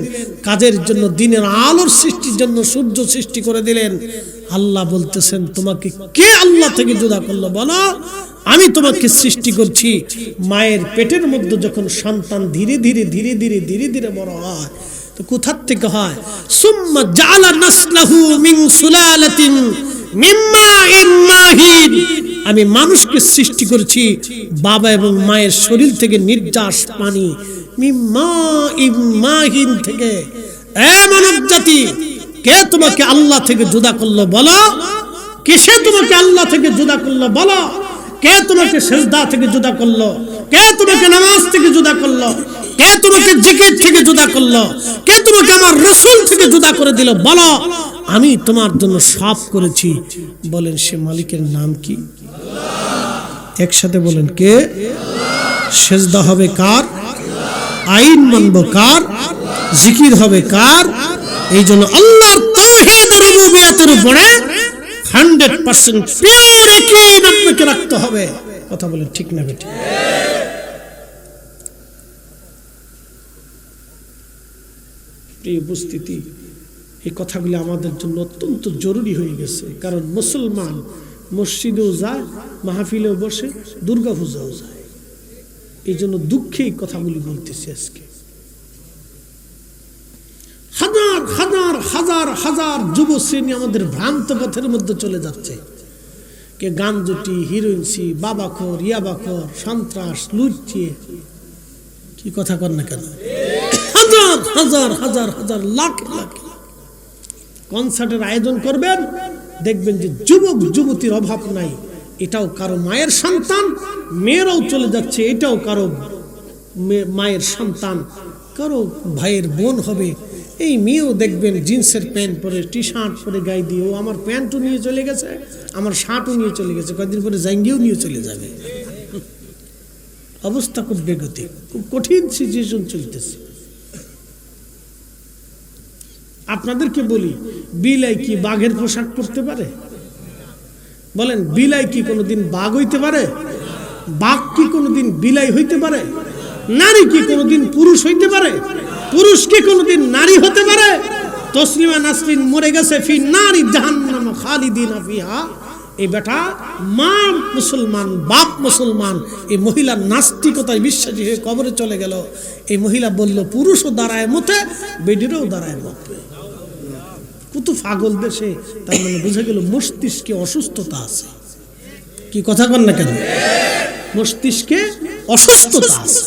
কাজের জন্য দিনের আলোর সৃষ্টির জন্য সূর্য সৃষ্টি করে দিলেন। আল্লাহ বলতেছেন, তোমাকে কে আল্লাহ থেকে জুদা করলো? বলো, আমি তোমাকে সৃষ্টি করছি। মায়ের পেটের মধ্যে যখন সন্তান ধীরে ধীরে ধীরে ধীরে ধীরে ধীরে বড় হয়, তো কোথার থেকে হয়? সুম্মা জাআলা নাসলাহু মিন সুলালাতিন মিন মাইন মাহিন। আমি মানুষকে সৃষ্টি করেছি বাবা এবং মায়ের শরীর থেকে নির্যাস পানি, মিন মাইন মাহিন থেকে। এ মানব জাতি, কে তোমাকে আল্লাহ থেকে জুদা করলো? বলো, কিসে তোমাকে আল্লাহ থেকে জুদা করলো? বলো, কে তোমাকে সিজদা থেকে জুদা করলো? কে তোমাকে নামাজ থেকে জুদা করলো? কে তোমাকে জিকির থেকে জুদা করলো? কে তোমাকে আমার রাসূল থেকে জুদা করে দিল? বলো, আমি তোমার জন্য সব করেছি। বলেন, সে মালিকের নাম কি? আল্লাহ। একসাথে বলেন, কে? সিজদা হবে কার? আইন মানব কার? জিকির হবে কার? এই জন্য আল্লাহর তাওহীদ ও রুবুবিয়তের উপরে 100% পিওর ইয়াকিন আপনাকে রাখতে হবে। কথা বলেন, ঠিক না বেঠিক? এই উপস্থিতি, এই কথাগুলি আমাদের জন্য অত্যন্ত জরুরি হয়ে গেছে। কারণ মুসলমান মসজিদেও যায়, মাহফিলেও বসে, দুর্গা পূজাও যায়। এই জন্য দুঃখে এই কথাগুলি বলতেছি আজকে। হাজার হাজার হাজার হাজার যুব শ্রেণী আমাদের ভ্রান্ত পথের মধ্যে চলে যাচ্ছে। কে গাঞ্জুটি, হিরোইনসি, বাবাখোর, ইয়াবাখোর, সন্ত্রাস, লুচ্চে, কি কথা কর না কেন? হাজার হাজার হাজার হাজার লাখ লাখ কনসার্টের আয়োজন করবেন, দেখবেন যে যুবক যুবতীর অভাব নাই। এটাও কারো মায়ের সন্তান, মেয়েরাও চলে যাচ্ছে, এটাও কারো মায়ের সন্তান, কারো ভাইয়ের বোন হবে। এই মেয়েও দেখবেন জিন্সের প্যান্ট পরে, টি শার্ট পরে গায়ে দিয়ে, ও আমার প্যান্টও নিয়ে চলে গেছে, আমার শার্টও নিয়ে চলে গেছে, কয়েকদিন পরে জাঙ্গিও নিয়ে চলে যাবে। অবস্থা খুব বেগতিক, খুব কঠিন সিচুয়েশন চলতেছে। আপনাদেরকে বলি, বিলাই কি বাঘের পোশাক পরতে পারে? বলেন, বিলাই কি কোনোদিন বাঘ হইতে পারে? বাঘ কি কোনোদিন বিলাই হইতে পারে? নারী কি কোনোদিন পুরুষ হইতে পারে? পুরুষ কি কোনোদিন নারী হতে পারে? তসলিমা নাসরিন মরে গেছে, ফি নারি জাহান্নাম খালিদিনা ফিহা। এই বেটা মা মুসলমান, বাপ মুসলমান, এই মহিলা নাস্তিকতায় বিশ্বাসী হয়ে কবরে চলে গেল। এই মহিলা বলল, পুরুষও দাঁড়ায় মতে, বেডিরও দাঁড়ায় মতে। কত পাগল দেশে! তার মানে বুঝে গেল মস্তিষ্কে অসুস্থতা আছে। কি কথা কন না কেন? মস্তিষ্কে অসুস্থতা আছে।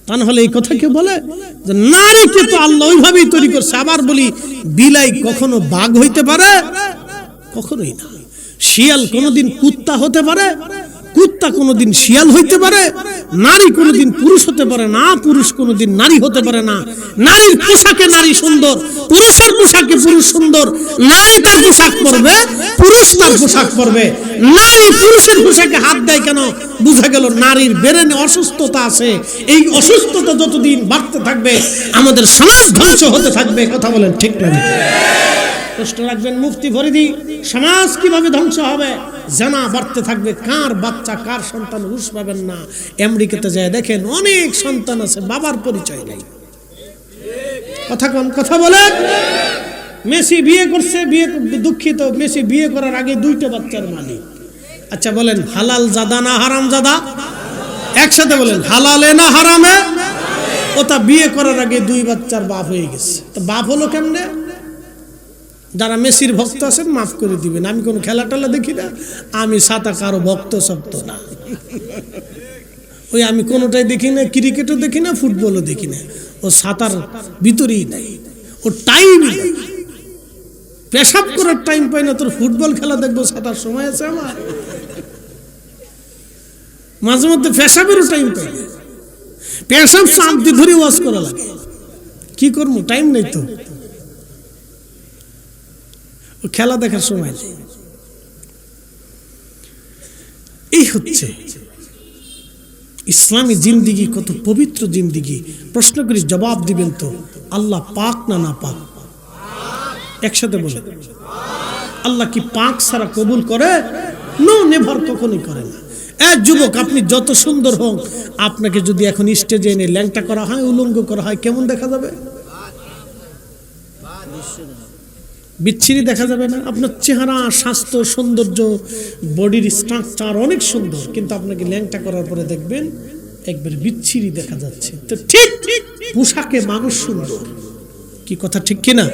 তা না হলে এই কথা কে বলে যে নারীকে তো আল্লাহ ওইভাবেই তৈরি করছে। আবার বলি, বিলাই কখনো বাঘ হইতে পারে? কখনোই না। শিয়াল কোনোদিন কুত্তা হতে পারে? কুত্তা কোনোদিন শিয়াল হইতে পারে? নারী কোনোদিন পুরুষ হতে পারে না, পুরুষ কোনোদিন নারী হতে পারে না। নারীর পোশাকে নারী সুন্দর, পুরুষের পোশাকে পুরুষ সুন্দর। নারী তার পোশাক পরবে, পুরুষ তার পোশাক পরবে। নারী পুরুষের পোশাকে হাত দেয় কেন? বুঝা গেল নারীর ব্রেনে অসুস্থতা আছে। এই অসুস্থতা যতদিন বাড়তে থাকবে, আমাদের সমাজ ধ্বংস হতে থাকবে। কথা বলেন, ঠিক না? প্রশ্ন রাখবেন মুফতি ফরিদি, সমাজ কিভাবে ধ্বংস হবে? জানা বাড়তে থাকবে, কার বাচ্চা কার সন্তান হুঁশ পাবেন না। আমেরিকাতে যায় দেখেন অনেক সন্তান আছে বাবার পরিচয় নেই। কথা বলেন। মেসি বিয়ে করছে, দুঃখিত, মেসি বিয়ে করার আগে 2টা বাচ্চার মালিক। আচ্ছা বলেন হালাল জাদা না হারাম জাদা? একসাথে বলেন হালালে না হারামে? ওটা বিয়ে করার আগে 2 বাচ্চার বাপ হয়ে গেছে। তো বাপ হলো কেমনে? যারা মেসির ভক্ত আছেন মাফ করে দিবেন, আমি কোনো খেলা টেলা দেখি না, আমি সাতা কারো ভক্ত সত্য না। ওই আমি কোনোটাই দেখি না, ক্রিকেটও দেখি না, ফুটবলও দেখি না। ও সাতার ভিতরেই নাই, ও টাইমই নাই। পেশাব করার টাইম পাই না, তোর ফুটবল খেলা দেখবো সাতার সময় আছে আমার? মাঝে মধ্যে পেশাবেরও টাইম পাই না। পেশাব শান্তি ধরে ওয়াজ করা লাগে, কি করবো, টাইম নেই তো। খেলা দেখার সময় নেই। এই হচ্ছে ইসলামী জিন্দিগি, কত পবিত্র জিন্দিগি। প্রশ্ন করি জবাব দিবেন তো, আল্লাহ পাক না না পাক? একসাথে বলে, আল্লাহ কি পাক ছাড়া কবুল করে? নো, নেভার, কখনই করে না। যুবক, আপনি যত সুন্দর হোক, আপনাকে যদি এখন স্টেজে এনে ল্যাংটা করা হয়, উলঙ্গ করা হয়, কেমন দেখা যাবে? বিচ্ছিরি দেখা যাবে না? আপনার চেহারা, স্বাস্থ্য, সৌন্দর্য, বডির স্ট্রাকচার অনেক সুন্দর, কিন্তু আপনাকে ল্যাংটা করার পরে দেখবেন একবার বিচ্ছিরি দেখা যাচ্ছে। তো ঠিক পোশাকে মানুষ সুন্দর, কি কথা ঠিক কিনা?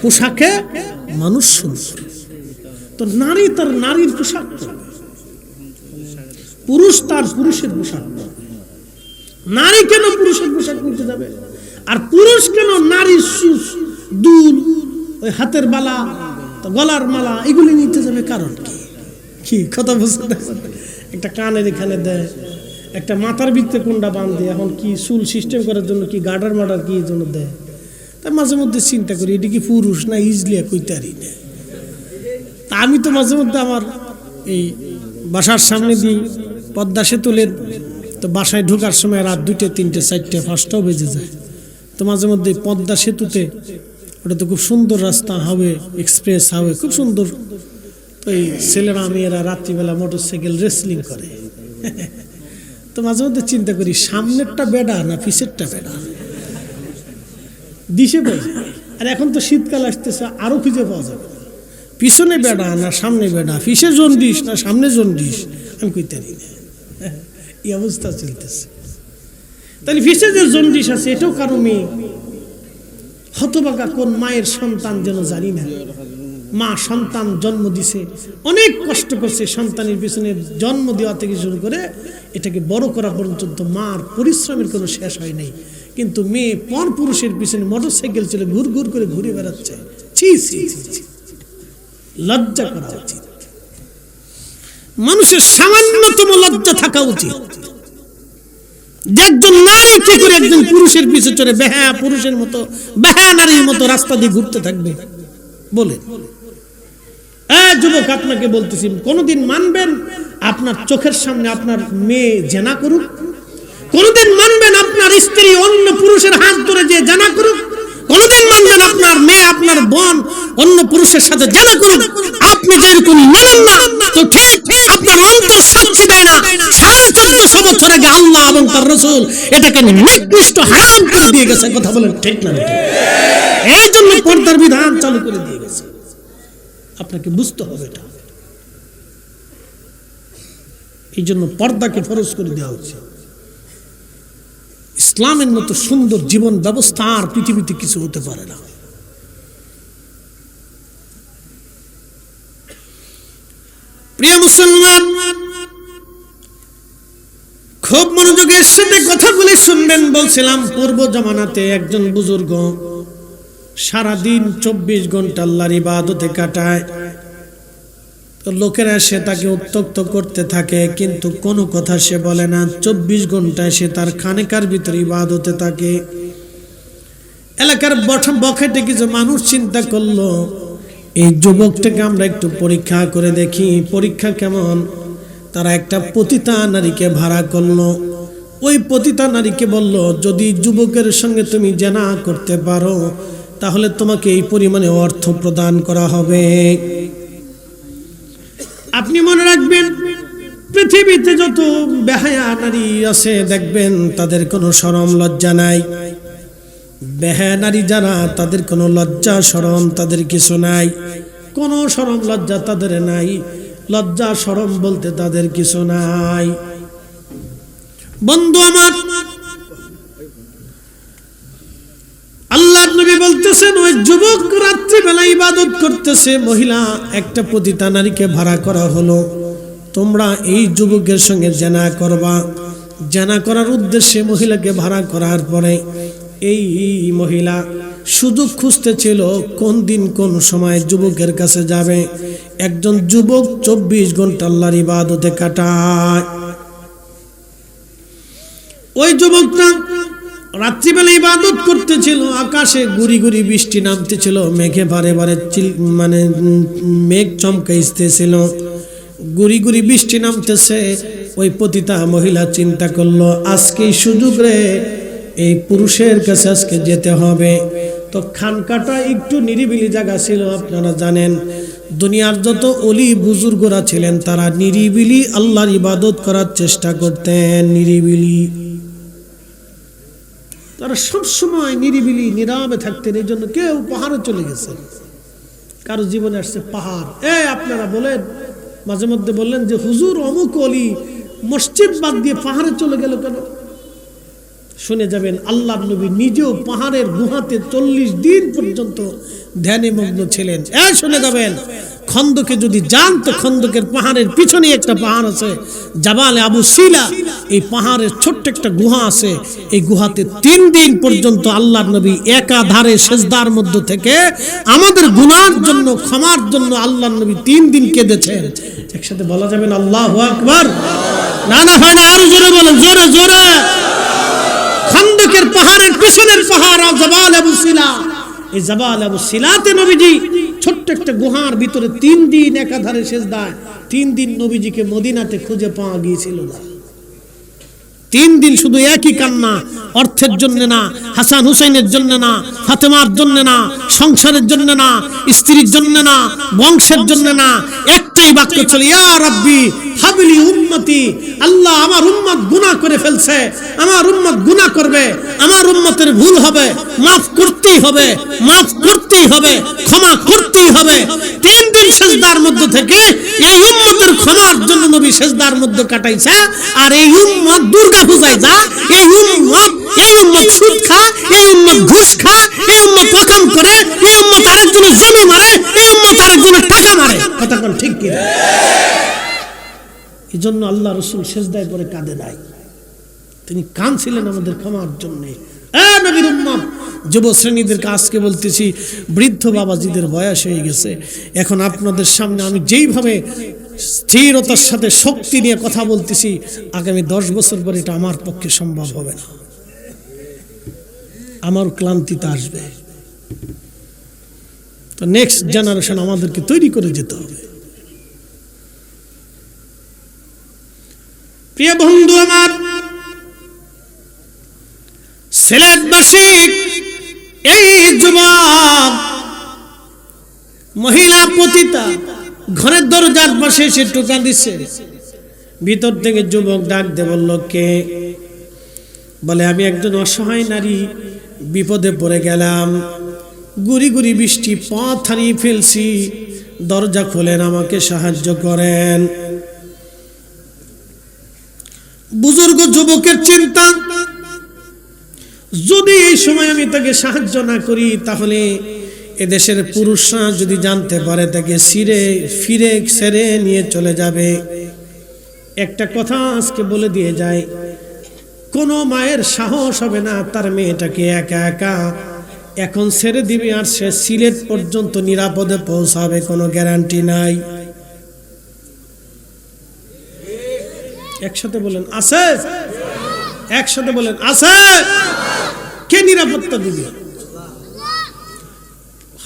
পোশাকে মানুষ সুন্দর। তো নারী তার নারীর পোশাক পরবে, পুরুষ তার পুরুষের পোশাক পরবে। নারী কেন পুরুষের পোশাক নিতে যাবে? আর পুরুষ কেন নারীর দুল, ওই হাতের বালা, গলার মালা এগুলি নিতে যাবে? কারণ কি? কথা বুঝতে পারছেন? একটা কানের এখানে দেয়, একটা মাথার ভিতরে কোনটা বাঁধে, এখন কি চুল সিস্টেম করার জন্য কি গার্ডার মার্ডার কি জন্য দেয়? তাই মাঝে মধ্যে চিন্তা করি এটা কি পুরুষ না ইজলিয়া কইতারি না। তা আমি তো মাঝে মধ্যে আমার এই বাসার সামনে দিয়ে পদ্মা সেতুলের, তো বাসায় ঢোকার সময় রাত 2টা 3টে 4টে 5টাও বেজে যায়। তো মাঝে মধ্যে পদ্মা সেতুতে, ওটা তো খুব সুন্দর রাস্তা, হবে এক্সপ্রেস হাইওয়ে, খুব সুন্দর। ওই ছেলেরা মেয়েরা রাত্রিবেলা মোটরসাইকেল রেসলিং করে। তো মাঝে মধ্যে চিন্তা করি সামনেরটা বেডা না পিছেরটা বেডা, দিশে পাই। আর এখন তো শীতকাল আসতেছে, আরো খুঁজে পাওয়া যাবে, পিছনে বেডা না সামনে বেডা, পিছে জন্ডিস না সামনে জন্ডিস, আমি কইতে পারি না। এই অবস্থা চলতেছে। তাহলে পিছে যে জন্ডিস আছে এটাও কারো মেয়ে, হতভাগা কোন মায়ের সন্তান যেন জানি না। মা সন্তান জন্ম দিছে, অনেক কষ্ট করছে সন্তানের পিছনে, জন্ম দেওয়া থেকে শুরু করে এটাকে বড় করা পর্যন্ত মার পরিশ্রমের কোনো শেষ হয় নাই। কিন্তু মেয়ে পর পুরুষের পিছনে মোটরসাইকেল চলে ঘুর ঘুর করে ঘুরে বেড়াচ্ছে। ছি ছি ছি, লজ্জা করা উচিত। মানুষের সামান্যতম লজ্জা থাকা উচিত। যে একজন নারী কি করে একজন পুরুষের পিছে চড়ে বেহায়া পুরুষের মতো, বেহায়া নারীর মতো রাস্তা দিয়ে ঘুরতে থাকবে? বলে যুবক, আপনাকে বলতেছি, কোনদিন মানবেন আপনার চোখের সামনে আপনার মেয়ে জেনা করুক? কোনদিন মানবেন আপনার স্ত্রী অন্য পুরুষের হাত ধরে যে জেনা করুক? কোনদিন মানবেন আপনার মেয়ে, আপনার বোন অন্য পুরুষের সাথে জেনা করুক? আপনি যেরকম মানেন না, তো ঠিক আপনার অন্তর সাক্ষী দেয় না 1450 বছর আগে আল্লাহ এবং তার রাসূল এটাকে নিকৃষ্ট হারাম করে দিয়ে গেছে। কথা বলেন ঠিক না? এই জন্য পর্দার বিধান চালু করে দিয়ে গেছে। আপনাকে বুঝতে হবে এটা। এই জন্য পর্দাকে ফরজ করে দেওয়া হচ্ছে। ইসলামের মতো সুন্দর জীবন ব্যবস্থা আর পৃথিবীতে কিছু হতে পারে না। প্রিয় মুসলমান, খুব মনোযোগের সাথে কথাগুলি শুনবেন। বলছিলাম পূর্ব জামানাতে একজন বুজুর্গ সারাদিন 24 ঘন্টা আল্লাহর ইবাদতে কাটায়। তো লোকেরা সে তাকে উত্ত্যক্ত করতে থাকে, কিন্তু কোনো কথা সে বলে না। 24 ঘন্টায় সে তার খানেকার ভিতরে ইবাদতে থাকে। এলাকার বখাটে কিছু মানুষ চিন্তা করলো, এই যুবকটাকে আমরা একটু পরীক্ষা করে দেখি, পরীক্ষা কেমন। তারা একটা পতিতা নারীকে ভাড়া করলো। ওই পতিতা নারীকে বলল, যদি যুবকের সঙ্গে তুমি জেনা করতে পারো তাহলে তোমাকে এই পরিমাণে অর্থ প্রদান করা হবে। আপনি মনে রাখবেন, পৃথিবীতে যত বেহায়া নারী আছে দেখবেন তাদের কোনো শরম লজ্জা নাই। বেহায়া নারী যারা, তাদের কোনো লজ্জা শরম তাদের কিছু নাই, কোনো শরম লজ্জা তাদের নাই, লজ্জা শরম বলতে তাদের কিছু নাই। বন্ধু আমার, আল্লাহর নবী বলতেছেন, ওই যুবক রাত্রিবেলা ইবাদত করতেছে, মহিলা একটা পতিতা নারীকে ভাড়া করা হলো, তোমরা এই যুবকের সঙ্গে জেনা করবা। জেনা করার উদ্দেশ্যে মহিলাকে ভাড়া করার পরে এই মহিলা সুযোগ খুঁজতেছিল কোন দিন কোন সময় যুবকের কাছে যাবে। একজন যুবক 24 ঘন্টা আল্লাহর ইবাদতে কাটায়। ওই যুবকটা রাত্রিবেলা ইবাদত করতেছিল, আকাশে গুড়ি গুড়ি বৃষ্টি নামতেছিল, মেঘে বারে বারে মানে মেঘ চমকাইতেছিল, গুড়ি গুড়ি বৃষ্টি নামতেছে। ওই পতিতা মহিলা চিন্তা করলো, আজকে সুযোগ রে, এই পুরুষের কাছে আজকে যেতে হবে। তো খানকাটা একটু নিরিবিলি জায়গা ছিল। আপনারা জানেন দুনিয়ার যত অলি বুজুর্গরা ছিলেন তারা নিরিবিলি আল্লাহর ইবাদত করার চেষ্টা করতেন। নিরিবিলি, তারা সবসময় নিরিবিলি নীরবে থাকতেন। এই জন্য কেউ পাহাড়ে চলে গেছেন, কারো জীবনে আসছে পাহাড়। আপনারা বলেন, মাঝে মধ্যে বললেন যে হুজুর অমুক অলি মসজিদ বাদ দিয়ে পাহাড়ে চলে গেল কেন? শুনে যাবেন, আল্লাহর নবী নিজেও পাহাড়ের গুহাতে 40 দিন পর্যন্ত ধ্যানে মগ্ন ছিলেন। শুনে যাবেন, খন্দকে যদি যান তো খন্দকের পাহাড়ের পিছনে একটা পাহাড় আছে, জাবালে আবু সিলা। এই পাহাড়ের ছোট্ট একটা গুহা আছে, এই গুহাতে 3 দিন পর্যন্ত আল্লাহর নবী একাধারে সেজদার মধ্য থেকে আমাদের গুনার জন্য, ক্ষমার জন্য আল্লাহর নবী 3 দিন কেঁদেছেন। একসাথে বলা যাবেন আল্লাহু আকবার? না না হয় না, আরো জোরে বলেন, জোরে জোরে। খন্দকের পাহাড়ের পিছনের পাহাড় জাবাল আবু সিলা। এই জাবাল আবু সিলাতে নবীজি ছোট্ট একটা গুহার ভিতরে 3 দিন একাধারে সেজদায়। 3 দিন নবীজিকে মদিনাতে খুঁজে পাওয়া গিয়েছিল না। 3 দিন শুধু একই কান্না, অর্থের জন্য না, হাসান হুসাইনের জন্য না, ফাতেমার জন্য না, সংসারের জন্য না, স্ত্রীর জন্য না, বংশের জন্য না, একটাই বাক্য ছিল, ইয়া রাব্বি হাবলি উম্মতি। আল্লাহ, আমার উম্মত গুনাহ করে ফেলছে, আমার উম্মত গুনাহ করবে, আমার উম্মতের ভুল হবে, মাফ করতেই হবে, মাফ করতেই হবে, ক্ষমা করতেই হবে। 3 দিন সেজদার মধ্যে থেকে এই উম্মতের ক্ষমার জন্য নবী সেজদার মধ্যে কাটাইছে। আর এই উম্মত দুর্গা পূজায় যা, এই উম্মত সুদ খা, এই উম্মত ঘুষ খা, এই উম্মত ওয়াকাম করে, এই উম্মত আরেকজনের জমি মারে, এই উম্মত আরেকজনের টাকা মারে। কথা কোন ঠিক কি? এই জন্য আল্লাহ রসুল সেজদায় পরে কাঁদে নাই, তিনি কাঁদছিলেন আমাদের ক্ষমার জন্য। নবীর উম্মত, যুব শ্রেণীদেরকে আজকে বলতেছি, বৃদ্ধ বাবাজিদের বয়স হয়ে গেছে, এখন আপনাদের সামনে আমি যেইভাবে স্থিরতার সাথে শক্তি নিয়ে কথা বলতেছি, আগামী 10 বছর পরে এটা আমার পক্ষে সম্ভব হবে না। আমার ক্লান্তিতে আসবে। তো নেক্সট জেনারেশন আমাদেরকে তৈরি করে যেতে হবে। প্রিয় বন্ধু আমার, সিলেটবাসী এই যুবক মহিলা পতিতা ঘরের দরজার পাশে এসে টোকা দিচ্ছে। ভিতর থেকে যুবক ডাক দিয়ে বলল, কে? বলে, আমি একজন অসহায় নারী, বিপদে পড়ে গেলাম, গুড়ি গুড়ি বৃষ্টি, পথ হারিয়ে ফেলছি, দরজা খোলেন, আমাকে সাহায্য করেন। বুজুর্গ যুবকের চিন্তা, যদি এই সময় আমি তাকে সাহায্য না করি তাহলে এদেশের পুরুষরা যদি জানতে পারে তাকে ফিরে ছেড়ে নিয়ে চলে যাবে। একটা কথা আজকে বলে দিয়ে যায়, কোনো মায়ের সাহস হবে না তার মেয়েটাকে একা একা এখন ছেড়ে দিবে আর সে সিলেট পর্যন্ত নিরাপদে পৌঁছাবে, কোনো গ্যারান্টি নাই। একসাথে বলেন আছে? একসাথে বলেন আছে? কে নিরাপত্তা দিবে?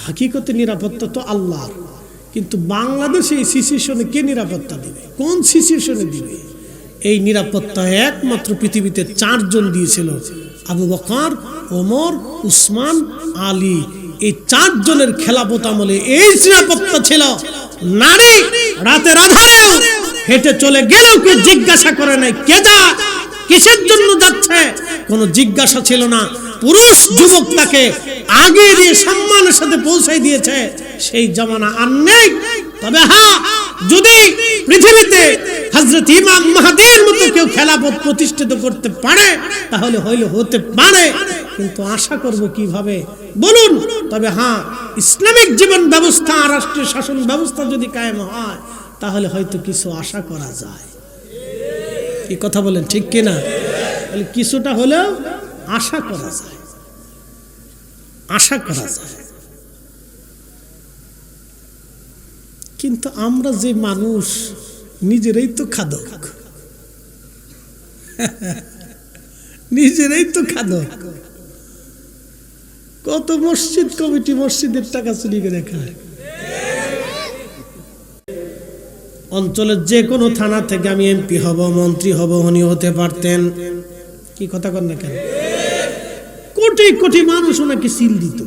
হাকিকতে নিরাপত্তা তো আল্লাহর, কিন্তু বাংলাদেশে এই সিচুয়েশনে কে নিরাপত্তা দিবে? কোন সিচুয়েশনে দিবে? এই নিরাপত্তা একমাত্র পৃথিবীতে 4 জন দিয়েছিল, আবু বকর, ওমর, উসমান, আলী। এই 4 জনের খেলাফত আমলে এই নিরাপত্তা ছিল। নারী রাতের আধারেও হেঁটে চলে গেলেও কেউ জিজ্ঞাসা করে নাই কে যা, কিসের জন্য যাচ্ছে, কোনো জিজ্ঞাসা ছিল না। পুরুষ যুবক তাকে আগে দিয়ে সম্মানের সাথে পৌঁছাই দিয়েছে। সেই জামানা আর নেই। তবে হ্যাঁ, যদি পৃথিবীতে হযরত ইমাম মাহদীর মতো কেউ খেলাফত প্রতিষ্ঠিত করতে পারে তাহলে হতে পারে, কিন্তু আশা করব কিভাবে বলুন? তবে হ্যাঁ, ইসলামিক জীবন ব্যবস্থা, রাষ্ট্রীয় শাসন ব্যবস্থা যদি কায়েম হয় তাহলে হয়তো কিছু আশা করা যায়। কি কথা বলেন, ঠিক কিনা? তাহলে কিছুটা হলেও আশা করা যায়, আশা করা যায়। কিন্তু আমরা যে মানুষ, নিজেরাই তো খাদক, নিজেরাই তো খাদক। কত মসজিদ কমিটি মসজিদের টাকা চুরি করে খায়। অঞ্চলের যে কোনো থানা থেকে আমি এমপি হব, মন্ত্রী হব, উনি হতে পারতেন। কি কথা কন না কেন? কোটি কোটি মানুষ ওনাকে সিল দিত।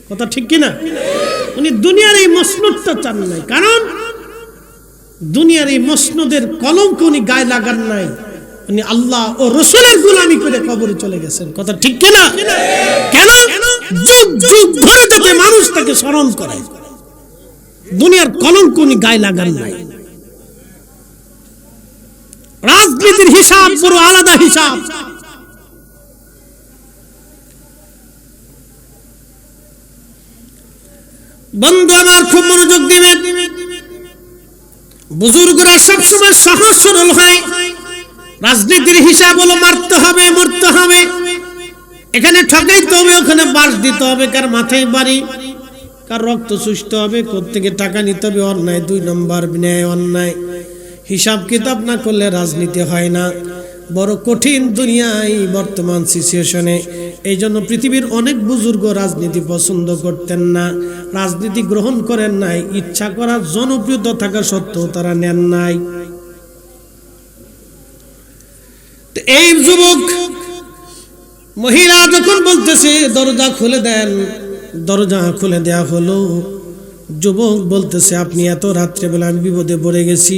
কথা ঠিক কিনা? উনি দুনিয়ার এই মসনদটা চান নাই, কারণ দুনিয়ার এই মসনদের কলঙ্ক উনি গায়ে লাগান নাই। উনি আল্লাহ ও রাসূলের গোলামি করে কবরে চলে গেছেন। কথা ঠিক কিনা? কেন? যুগ যুগ ধরে যাতে মানুষ তাকে স্মরণ করে, দুনিয়ার কলঙ্ক উনি গায়ে লাগান নাই। রাজনীতির হিসাব পুরো আলাদা হিসাব। বন্ধু আমার, খুব মনোযোগ দিবেন। বুজুর্গরা সবসময় সহজ সরল হয়। রাজনীতির হিসাব হলো মারতে হবে, মরতে হবে, এখানে ঠকাইতে হবে, ওখানে বাস দিতে হবে, কার মাথায় বাড়ি, কার রক্ত চুষতে হবে, কোত্থেকে টাকা নিতে হবে, অন্যায় 2 নম্বর ন্যায় অন্যায়। হিসাব কিতাব না করলে রাজনীতি হয় না। বড় কঠিন দুনিয়ায় বর্তমান সিচুয়েশনে। এই জন্য পৃথিবীর অনেক বুজুর্গ রাজনীতি পছন্দ করতেন না, রাজনীতি গ্রহণ করেন নাই। ইচ্ছা করার জনপ্রিয়তা থাকা সত্ত্বেও তারা নেন নাই। এই যুবক মহিলা যখন বলতেছে দরজা খুলে দেন, দরজা খুলে দেয়া হলো। যুবক বলতেছে আপনি এত রাত্রে বেলা আমি বিপদে পড়ে গেছি।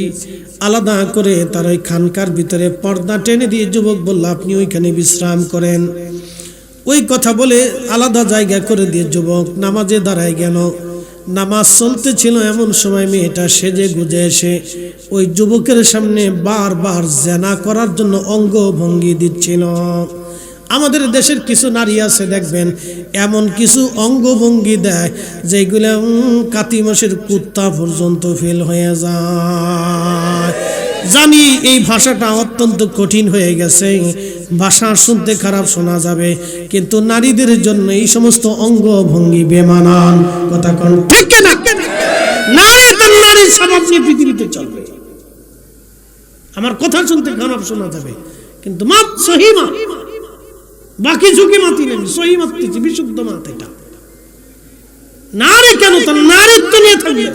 আলাদা করে তার ওই খানকার ভিতরে পর্দা টেনে দিয়ে যুবক বলল আপনি ওইখানে বিশ্রাম করেন। ওই কথা বলে আলাদা জায়গা করে দিয়ে যুবক নামাজে দাঁড়ায় গেল। নামাজ চলতেছিল, এমন সময় মেয়েটা সেজে গুজে এসে ওই যুবকের সামনে বারবার জেনা করার জন্য অঙ্গ ভঙ্গি দিচ্ছিল। আমাদের দেশের কিছু নারী আছে দেখবেন এমন কিছু অঙ্গভঙ্গি দেয় যেগুলো কাতি মাসের কুত্তা পর্যন্ত ফেল হয়ে যায়। জানি এই ভাষাটা অত্যন্ত কঠিন হয়ে গেছে, ভাষা শুনতে খারাপ শোনা যাবে, কিন্তু নারীদের জন্য এই সমস্ত অঙ্গভঙ্গি বেমানান। কথা কোন ঠিক না? নারী তার নারীর স্বভাব নিয়ে পৃথিবীতে চলবে। আমার কথা শুনতে খারাপ শোনা যাবে, কিন্তু মাত সহি মাত, বাকি ঝুঁকি মাতি নেই, সহি মাততেছি, বিশুদ্ধ মাত। এটা নারী কেন তার নারীত্ব নিয়ে থাকবে,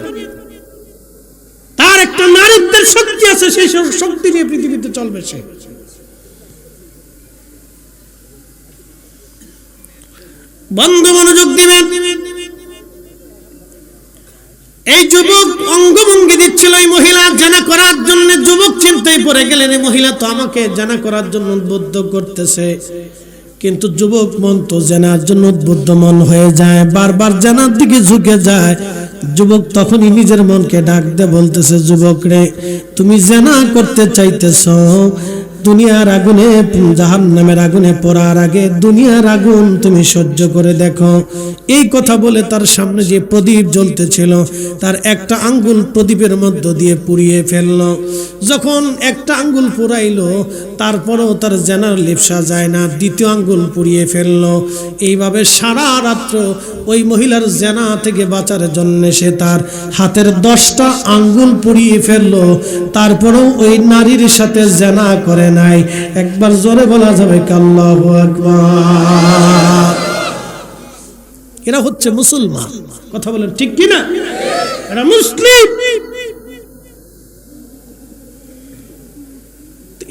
তার একটা নারীত্বের শক্তি আছে, সেই শক্তি নিয়ে পৃথিবীতে চলবে সে। বন্ধু মনোযোগ দিবেন। এই যুবক অঙ্গভঙ্গি দিচ্ছিল এই মহিলা জানা করার জন্য। যুবক চিন্তায় পড়ে গেলেন এই মহিলা তো আমাকে জানা করার জন্য উদ্বুদ্ধ করতেছে, কিন্তু যুবক মন তো জানার জন্য উদ্বুদ্ধ মন হয়ে যায়, বারবার জানার দিকে ঝুঁকে যায়। যুবক তখনই নিজের মনকে ডাক দিয়ে বলতেছে যুবক রে, তুমি জানা করতে চাইতেছ, দুনিয়ার আগুনে জাহান্নামের আগুনে পড়ার আগে দুনিয়ার আগুন তুমি সহ্য করে দেখো। এই কথা বলে তার সামনে যে প্রদীপ জ্বলতেছিল তার একটা আঙ্গুল প্রদীপের মধ্য দিয়ে পুড়িয়ে ফেললো। যখন একটা আঙ্গুল পুড়াইলো তারপরেও তার জানার লিপ্সা যায় না, দ্বিতীয় আঙ্গুল পুড়িয়ে ফেললো। এইভাবে সারা রাত্র ওই মহিলার জানা থেকে বাঁচার জন্য সে তার হাতের 10টা আঙ্গুল পুড়িয়ে ফেললো, তারপরেও ওই নারীর সাথে জানা করে নাই। একবার জোরে বলা যাবে আল্লাহু আকবার। এরা হচ্ছে মুসলমান। কথা বলেন ঠিক কিনা? এরা মুসলিম।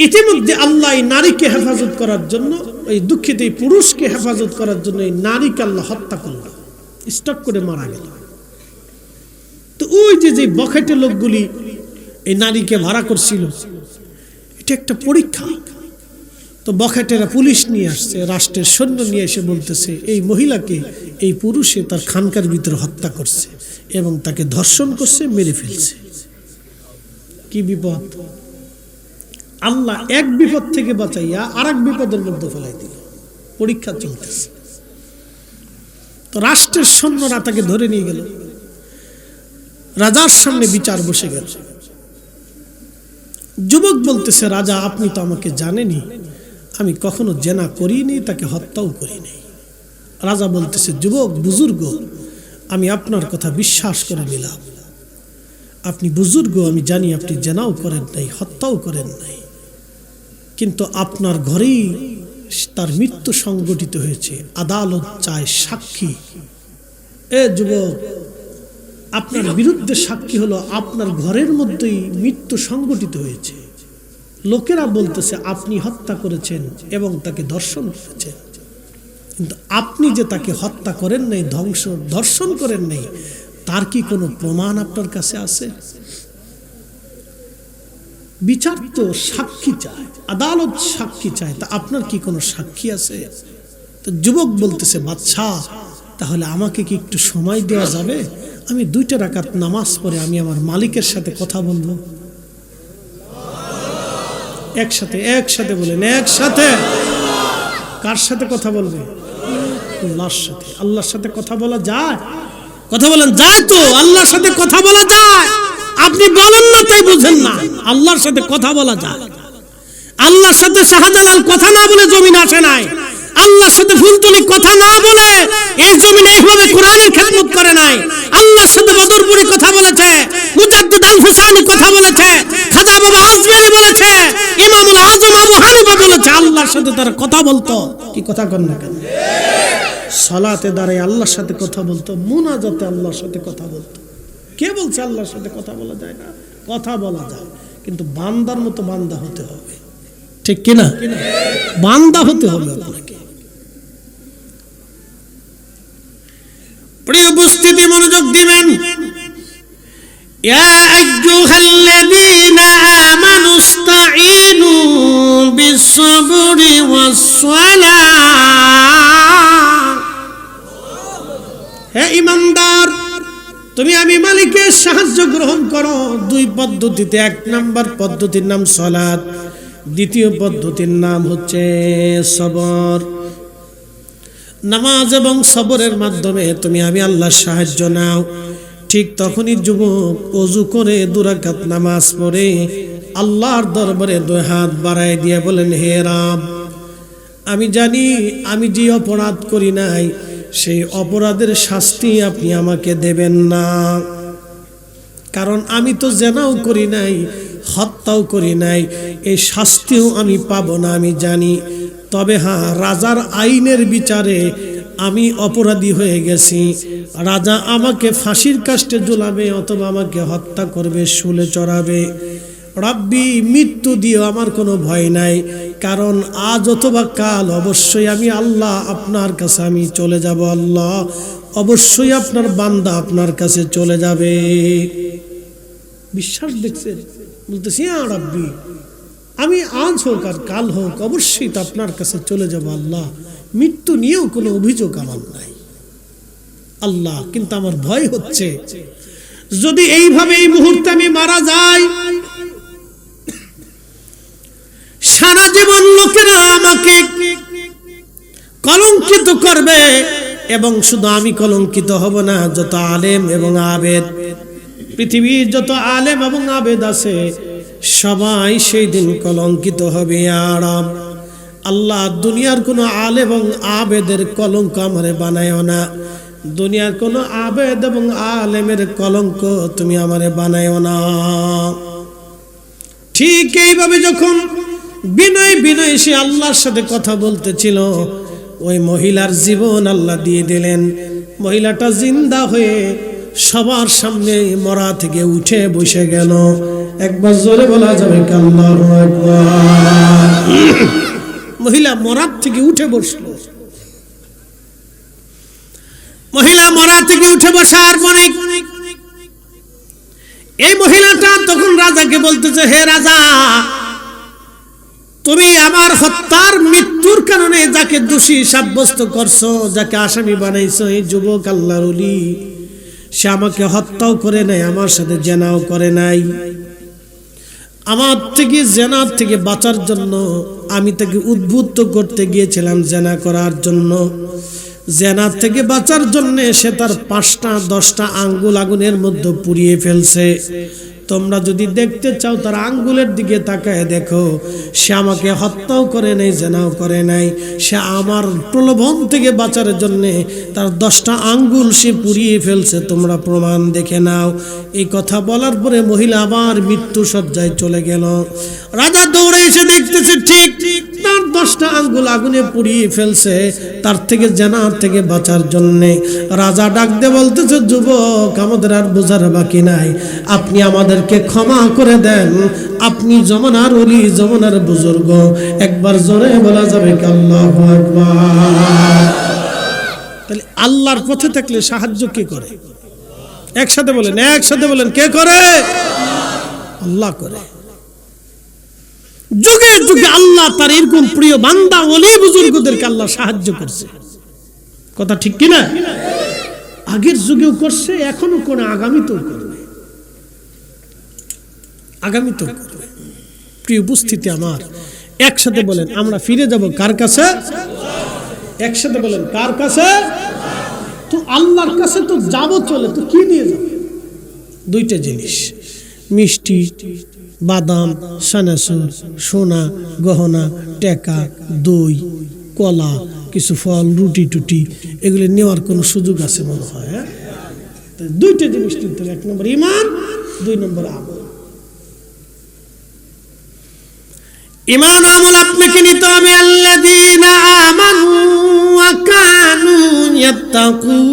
ইতিমধ্যে আল্লাহ এই নারীকে হেফাজত করার জন্য, এই দুঃখিত এই পুরুষকে হেফাজত করার জন্য এই নারীকে আল্লাহ হত্যা করলেন। স্টক করে মারা গেল। তো ওই যে বখাটে লোকগুলি এই নারীকে ভাড়া করছিল, এটা একটা পরীক্ষা। তো বখাটেরা পুলিশ নিয়ে আসছে, রাষ্ট্রের সৈন্য নিয়ে এসে বলতেছে এই মহিলাকে এই পুরুষে তার খানকার ভিতরে হত্যা করছে এবং তাকে ধর্ষণ করছে, মেরে ফেলছে। কি বিপদ! আল্লাহ এক বিপদ থেকে বাঁচাইয়া আর এক বিপদের মধ্যে ফেলাই দিল। পরীক্ষা চলতেছে। তো রাষ্ট্রের সৈন্যরা তাকে ধরে নিয়ে গেল, রাজার সামনে বিচার বসে গেল। যুবক বলতেছে, রাজা আপনি তো আমাকে জানেনই, আমি কখনো জেনা করিনি, তাকে হত্যাও করিনি। রাজা বলতেছে, যুবক বুজুর্গ, আমি আপনার কথা বিশ্বাস করে নিলাম। আপনি বুজুর্গ, আমি জানি আপনি জেনাও করেন নাই, হত্যাও করেন নাই, কিন্তু আপনার ঘরেই তার মৃত্যু সংগঠিত হয়েছে। আদালত চায় সাক্ষী। এ যুবক, আপনার বিরুদ্ধে সাক্ষী হলো আপনার ঘরের মধ্যেই মৃত্যু সংগঠিত হয়েছে। লোকেরা বলতেছে আপনি হত্যা করেছেন এবং তাকে ধর্ষণ করেছেন, কিন্তু আপনি যে তাকে হত্যা করেন নাই, ধর্ষণ করেন নাই, তার কি কোনো প্রমাণ আপনার কাছে আছে? বিচার তো সাক্ষী চায়, আদালত সাক্ষী চায়, তা আপনার কি কোনো সাক্ষী আছে? তো যুবক বলতেছে, বাদশাহ তাহলে আমাকে কি একটু সময় দেওয়া যাবে? আমি 2 রাকাত নামাজ পড়ে আমি আমার মালিকের সাথে কথা বলবো। একসাথে বলেন, একসাথে। কার সাথে কথা বলবে? আল্লাহর সাথে। আল্লাহর সাথে কথা বলা যায়? কথা বলেন, যায় তো? আল্লাহর সাথে কথা বলা যায়। আপনি বলেন না তাই বুঝেন না, আল্লাহর সাথে কথা বলা যায়। আল্লাহর সাথে শাহজালাল কথা না বলে জমিন আসে নাই। আল্লাহর সাথে ফুলতলি কথা না বলে এই জমিন এইভাবে কোরআনের খেদমত করে নাই। আল্লাহর সাথে বদরপুরি কথা বলেছে, মুজাদ্দিদ আল হুসাইনি কথা বলেছে, খাজা বাবা আজমেরি বলেছে, ইমামুল আজম আবু হানিফা বলেছে। আল্লাহর সাথে তারা কথা বলতো। কি কথা কন না কেন? সালাতে দাঁড়ায় আল্লাহর সাথে কথা বলতো, মুনাজাতে আল্লাহর সাথে কথা বলতো। কে বলছে আল্লাহর সাথে কথা বলা যায় না? কথা বলা যায়, কিন্তু বান্দার মতো বান্দা হতে হবে। ঠিক কিনা? বান্দা হতে হবে আপনাকে। প্রিয় উপস্থিতি, মনোযোগ দিবেন। ইয়া আইয়ুহাল্লাযীনা আমানুস্তাঈনু বিস-সাবরি ওয়াস-সালাহ। হে ঈমানদার, তুমি আমি মালিকের সাহায্য গ্রহণ করো 2 পদ্ধতিতে। 1 নাম্বার পদ্ধতির নাম সালাত, দ্বিতীয় পদ্ধতির নাম হচ্ছে সবর। নামাজ এবং সবরের মাধ্যমে তুমি আমি আল্লাহর সাহায্য নাও। ঠিক তখনই যুবক ওযু করে 2 রাকাত নামাজ পড়ে আল্লাহর দরবারে 2 হাত বাড়ায় দিয়ে বলেন, হে রব, আমি জানি আমি যে অপরাধ করি নাই সেই অপরাধের শাস্তি আপনি আমাকে দেবেন না, কারণ আমি তো জেনাও করি নাই, হত্যাও করি নাই, এই শাস্তিও আমি পাবো না আমি জানি। তবে হ্যাঁ, রাজার আইনের বিচারে আমি অপরাধী হয়ে গেছি। রাজা আমাকে ফাঁসির কাস্টে ঝুলাবে অথবা আমাকে হত্যা করবে, শুলে চড়াবে। রব্বি, মৃত্যু দিও, আমার কোনো ভয় নাই, কারণ আজ অথবা কাল অবশ্যই আমি আল্লাহ আপনার কাছে আমি চলে যাব। আল্লাহ, অবশ্যই আপনার বান্দা আপনার কাছে চলে যাবে। বিশ্বাস দেখছেন? বলতেছি, রব্বি, আমি আজ হোক আর কাল হোক অবশ্যই তো আপনার কাছে চলে যাব। আল্লাহ, মৃত্যু নিয়েও কোনো অভিযোগ আমার নাই আল্লাহ, কিন্তু আমার ভয় হচ্ছে যদি এইভাবে এই মুহূর্তে আমি মারা যাই, সারা জীবন লোকেরা আমাকে কলঙ্কিত করবে, এবং শুধু আমি কলঙ্কিত হব না, যত আলেম এবং আবেদ, পৃথিবীর যত আলেম এবং আবেদ আছে সবাই সেই দিন কলঙ্কিত হবে। আর আল্লাহ, দুনিয়ার কোনো আলেম এবং আবেদের কলঙ্ক আমারে বানায়ও না, দুনিয়ার কোনো আবেদ এবং আলেমের কলঙ্ক তুমি আমারে বানায়ও না। ঠিক এইভাবে যখন বিনয় সে আল্লাহর সাথে কথা বলতেছিল, ওই মহিলার জীবন আল্লাহ দিয়ে দিলেন। মহিলাটা জিন্দা হয়ে সবার সামনে মরা থেকে উঠে বসে গেল। একবার জোরে বলা যাবে আল্লাহু আকবার। মহিলা মরার থেকে উঠে বসলো। মহিলা মরা থেকে উঠে বসার পরে এই মহিলাটা তখন রাজাকে বলতেছে, হে রাজা, তুমি আমার হত্যার মৃত্যুর কারণে যাকে দোষী সাব্যস্ত করছো, যাকে আসামি বানাইছো, এই যুবক আল্লাহর ওলি, সে আমাকে হত্যাও করে নাই, আমার সাথে জেনাও করে নাই। আমার থেকে জেনার থেকে বাঁচার জন্য আমি তাকে উদ্বুদ্ধ করতে গিয়েছিলাম জেনা করার জন্য। জেনার থেকে বাঁচার জন্য সে তার 5টা 10টা আঙ্গুল আগুনের মধ্যে পুড়িয়ে ফেলছে। তোমরা যদি দেখতে চাও তার আঙ্গুলের দিকে তাকায় দেখো, সে আমাকে হত্যাও করে নাই, জেনাও করে নাই। সে আমার প্রলোভন থেকে বাঁচার জন্য তার 10টা আঙ্গুল সে পুড়িয়ে ফেলছে, তোমরা প্রমাণ দেখে নাও। এই কথা বলার পরে মহিলা আবার মৃত্যু সজ্জায় চলে গেল। রাজা দৌড়ে এসে দেখতেছে ঠিক তার 10টা আঙ্গুল আগুনে পুড়িয়ে ফেলছে, তার থেকে জেনার থেকে বাঁচার জন্য। রাজা ডাক দিয়ে বলতেছে, যুবক, আমাদের আর বোঝার বাকি নাই, আপনি আমাদেরকে ক্ষমা করে দেন, আপনি জমানার ওলি, জমানার বুজুর্গ। একবার জোরে বলা যাবে কি আল্লাহু আকবার? তাহলে আল্লাহর পথে থাকলে সাহায্য কে করে? একসাথে বলেন, একসাথে বলেন, কে করে? আল্লাহ করে। যুগে যুগে আল্লাহ তার এরকম প্রিয় বান্দা ওলি বুজুর্গদেরকে আল্লাহ সাহায্য করছে। কথা ঠিক কিনা? আগের যুগেও করছে, এখনো করে, আগামীতেও করবে, আগামীতেও করবে। প্রিয় উপস্থিতি আমার, একসাথে বলেন, আমরা ফিরে যাব কার কাছে? একসাথে বলেন, কার কাছে? তো আল্লাহর কাছে তো যাব, চলে তো কি নিয়ে যাব? 2টা জিনিস, মিষ্টি, বাদাম, সানাসুর, সোনা, গহনা, টাকা, দই, কলা, কিছু ফল, রুটি টুটি, এগুলো নেওয়ার কোনো সুযোগ আছে মনে হয়? 2টা জিনিস নিতে হবে, 1 নম্বর ঈমান, 2 নম্বর আমল। ঈমান আমল আপনাকে নিতে হবে। আল্লাযীনা আমানু ওয়া কানু ইয়াত্তাকুন।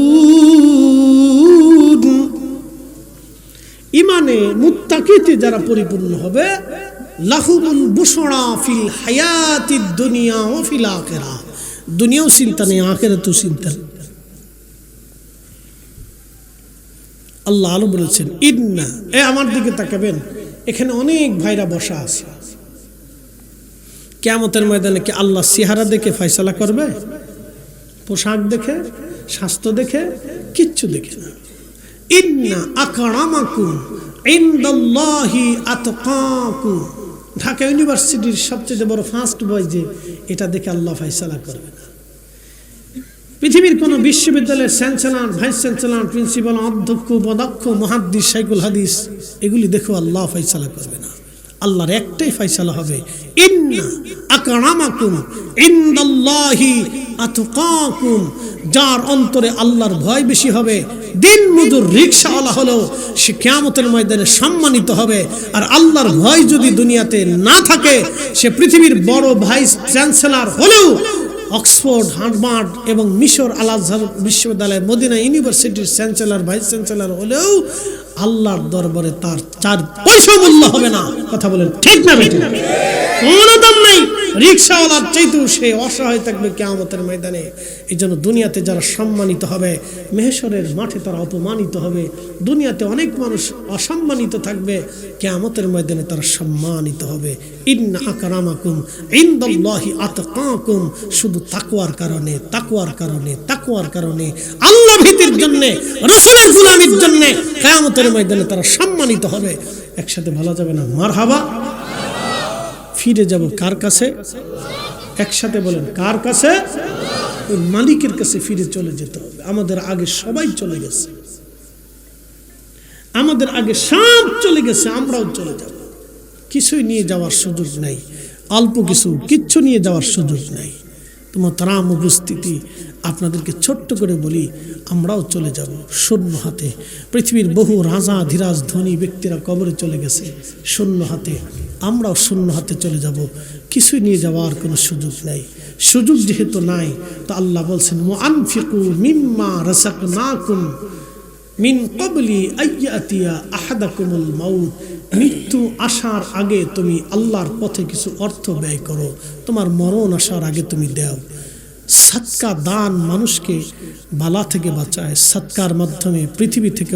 ঈমানে মুত্তাকিতে যারা পরিপূর্ণ হবে, লাহুমুল বুশরা ফিল হায়াতিদ দুনিয়া ওয়া ফিল আখিরাহ। দুনিয়াও চিন্তা নেই, আখিরাতেও চিন্তা নেই। আল্লাহ আলো বলেছেন, ইন্না, আমার দিকে তাকাবেন, এখানে অনেক ভাইরা বসা আছে। কিয়ামতের ময়দানে কি আল্লাহ চেহারা দেখে ফয়সালা করবে? পোশাক দেখে, স্বাস্থ্য দেখে? কিচ্ছু দেখে না। ইন্না আকরামাকুম ইনদাল্লাহি আতকাকুম। ঢাকা ইউনিভার্সিটির সবচেয়ে বড় ফার্স্ট বয় যে, এটা দেখে আল্লাহ ফয়সালা করবে না। পৃথিবীর কোন বিশ্ববিদ্যালয়ের চ্যান্সেলর, ভাইস চ্যান্সেলর, প্রিন্সিপাল, অধ্যক্ষ, উপাধ্যক্ষ, মুহাদ্দিস, শাইখুল হাদিস, এগুলি দেখেও আল্লাহ ফয়সালা করবে না। আল্লাহর একটাই ফয়সালা হবে, ইন্না আকরামাকুম ইনদাল্লাহি আতকাকুম। যার অন্তরে আল্লাহর ভয় বেশি হবে, দিন মজুর রিকশাওয়ালা হলেও সে কিয়ামতের ময়দানে সম্মানিত হবে। আর আল্লাহর ভয় যদি দুনিয়াতে না থাকে, সে পৃথিবীর বড় ভাইস চ্যান্সেলর হলেও, অক্সফোর্ড, হার্ভার্ড এবং মিশর আল আজহার বিশ্ববিদ্যালয়, মদিনা ইউনিভার্সিটির চ্যান্সেলর, ভাইস চ্যান্সেলর হলেও আল্লাহর দরবারে তার 4 পয়সা মূল্য হবে না। কথা বলেন ঠিক না বেঠিক? কোনো দাম নেই। রিকশাওয়ালার চাইতেও সে অসহায় থাকবে কিয়ামতের ময়দানে। এই জন্য দুনিয়াতে যারা সম্মানিত হবে, মেহশরের মাঠে তারা অপমানিত হবে। দুনিয়াতে অনেক মানুষ অসম্মানিত থাকবে, কিয়ামতের ময়দানে তারা সম্মানিত হবে। ইন্না আকরামাকুম ইনদাল্লাহি আতকাকুম। শুধু তাকওয়ার কারণে, তাকওয়ার কারণে, তাকওয়ার কারণে, আল্লাহ ভীতির জন্য, রাসূলের গোলামির জন্য কিয়ামতের ময়দানে তারা সম্মানিত হবে। একসাথে বলা যাবে না মারহাবা? ফিরে যাব কার কাছে? একসাথে বলেন, কার কাছে? ওই মালিকের কাছে ফিরে চলে যেতে হবে। আমাদের আগে সবাই চলে গেছে, আমাদের আগে সব চলে গেছে, আমরাও চলে যাব। কিছুই নিয়ে যাওয়ার সুযোগ নাই, অল্প কিছু, কিচ্ছু নিয়ে যাওয়ার সুযোগ নাই। তোমার তারাম উপস্থিতি, আপনাদেরকে ছোট্ট করে বলি, আমরাও চলে যাব শূন্য হাতে। পৃথিবীর বহু রাজা, ধীরাজ, ধনী ব্যক্তিরা কবরে চলে গেছে শূন্য হাতে, আমরাও শূন্য হাতে চলে যাব। কিছুই নিয়ে যাওয়ার কোনো সুযোগ নাই। সুযোগ যেহেতু নাই, তো আল্লাহ বলছেন, ওয়ানফিকু মিম্মা রাযাকনাকুম মিন ক্বাবলি আইয়াতিয়া আহাদাকুমুল মাউত। মৃত্যু আসার আগে তুমি আল্লাহর পথে কিছু অর্থ ব্যয় করো, তোমার মরণ আসার আগে তুমি দাও। সদকা দান মানুষকে বালা থেকে বাঁচায়, সদকার মাধ্যমে পৃথিবী থেকে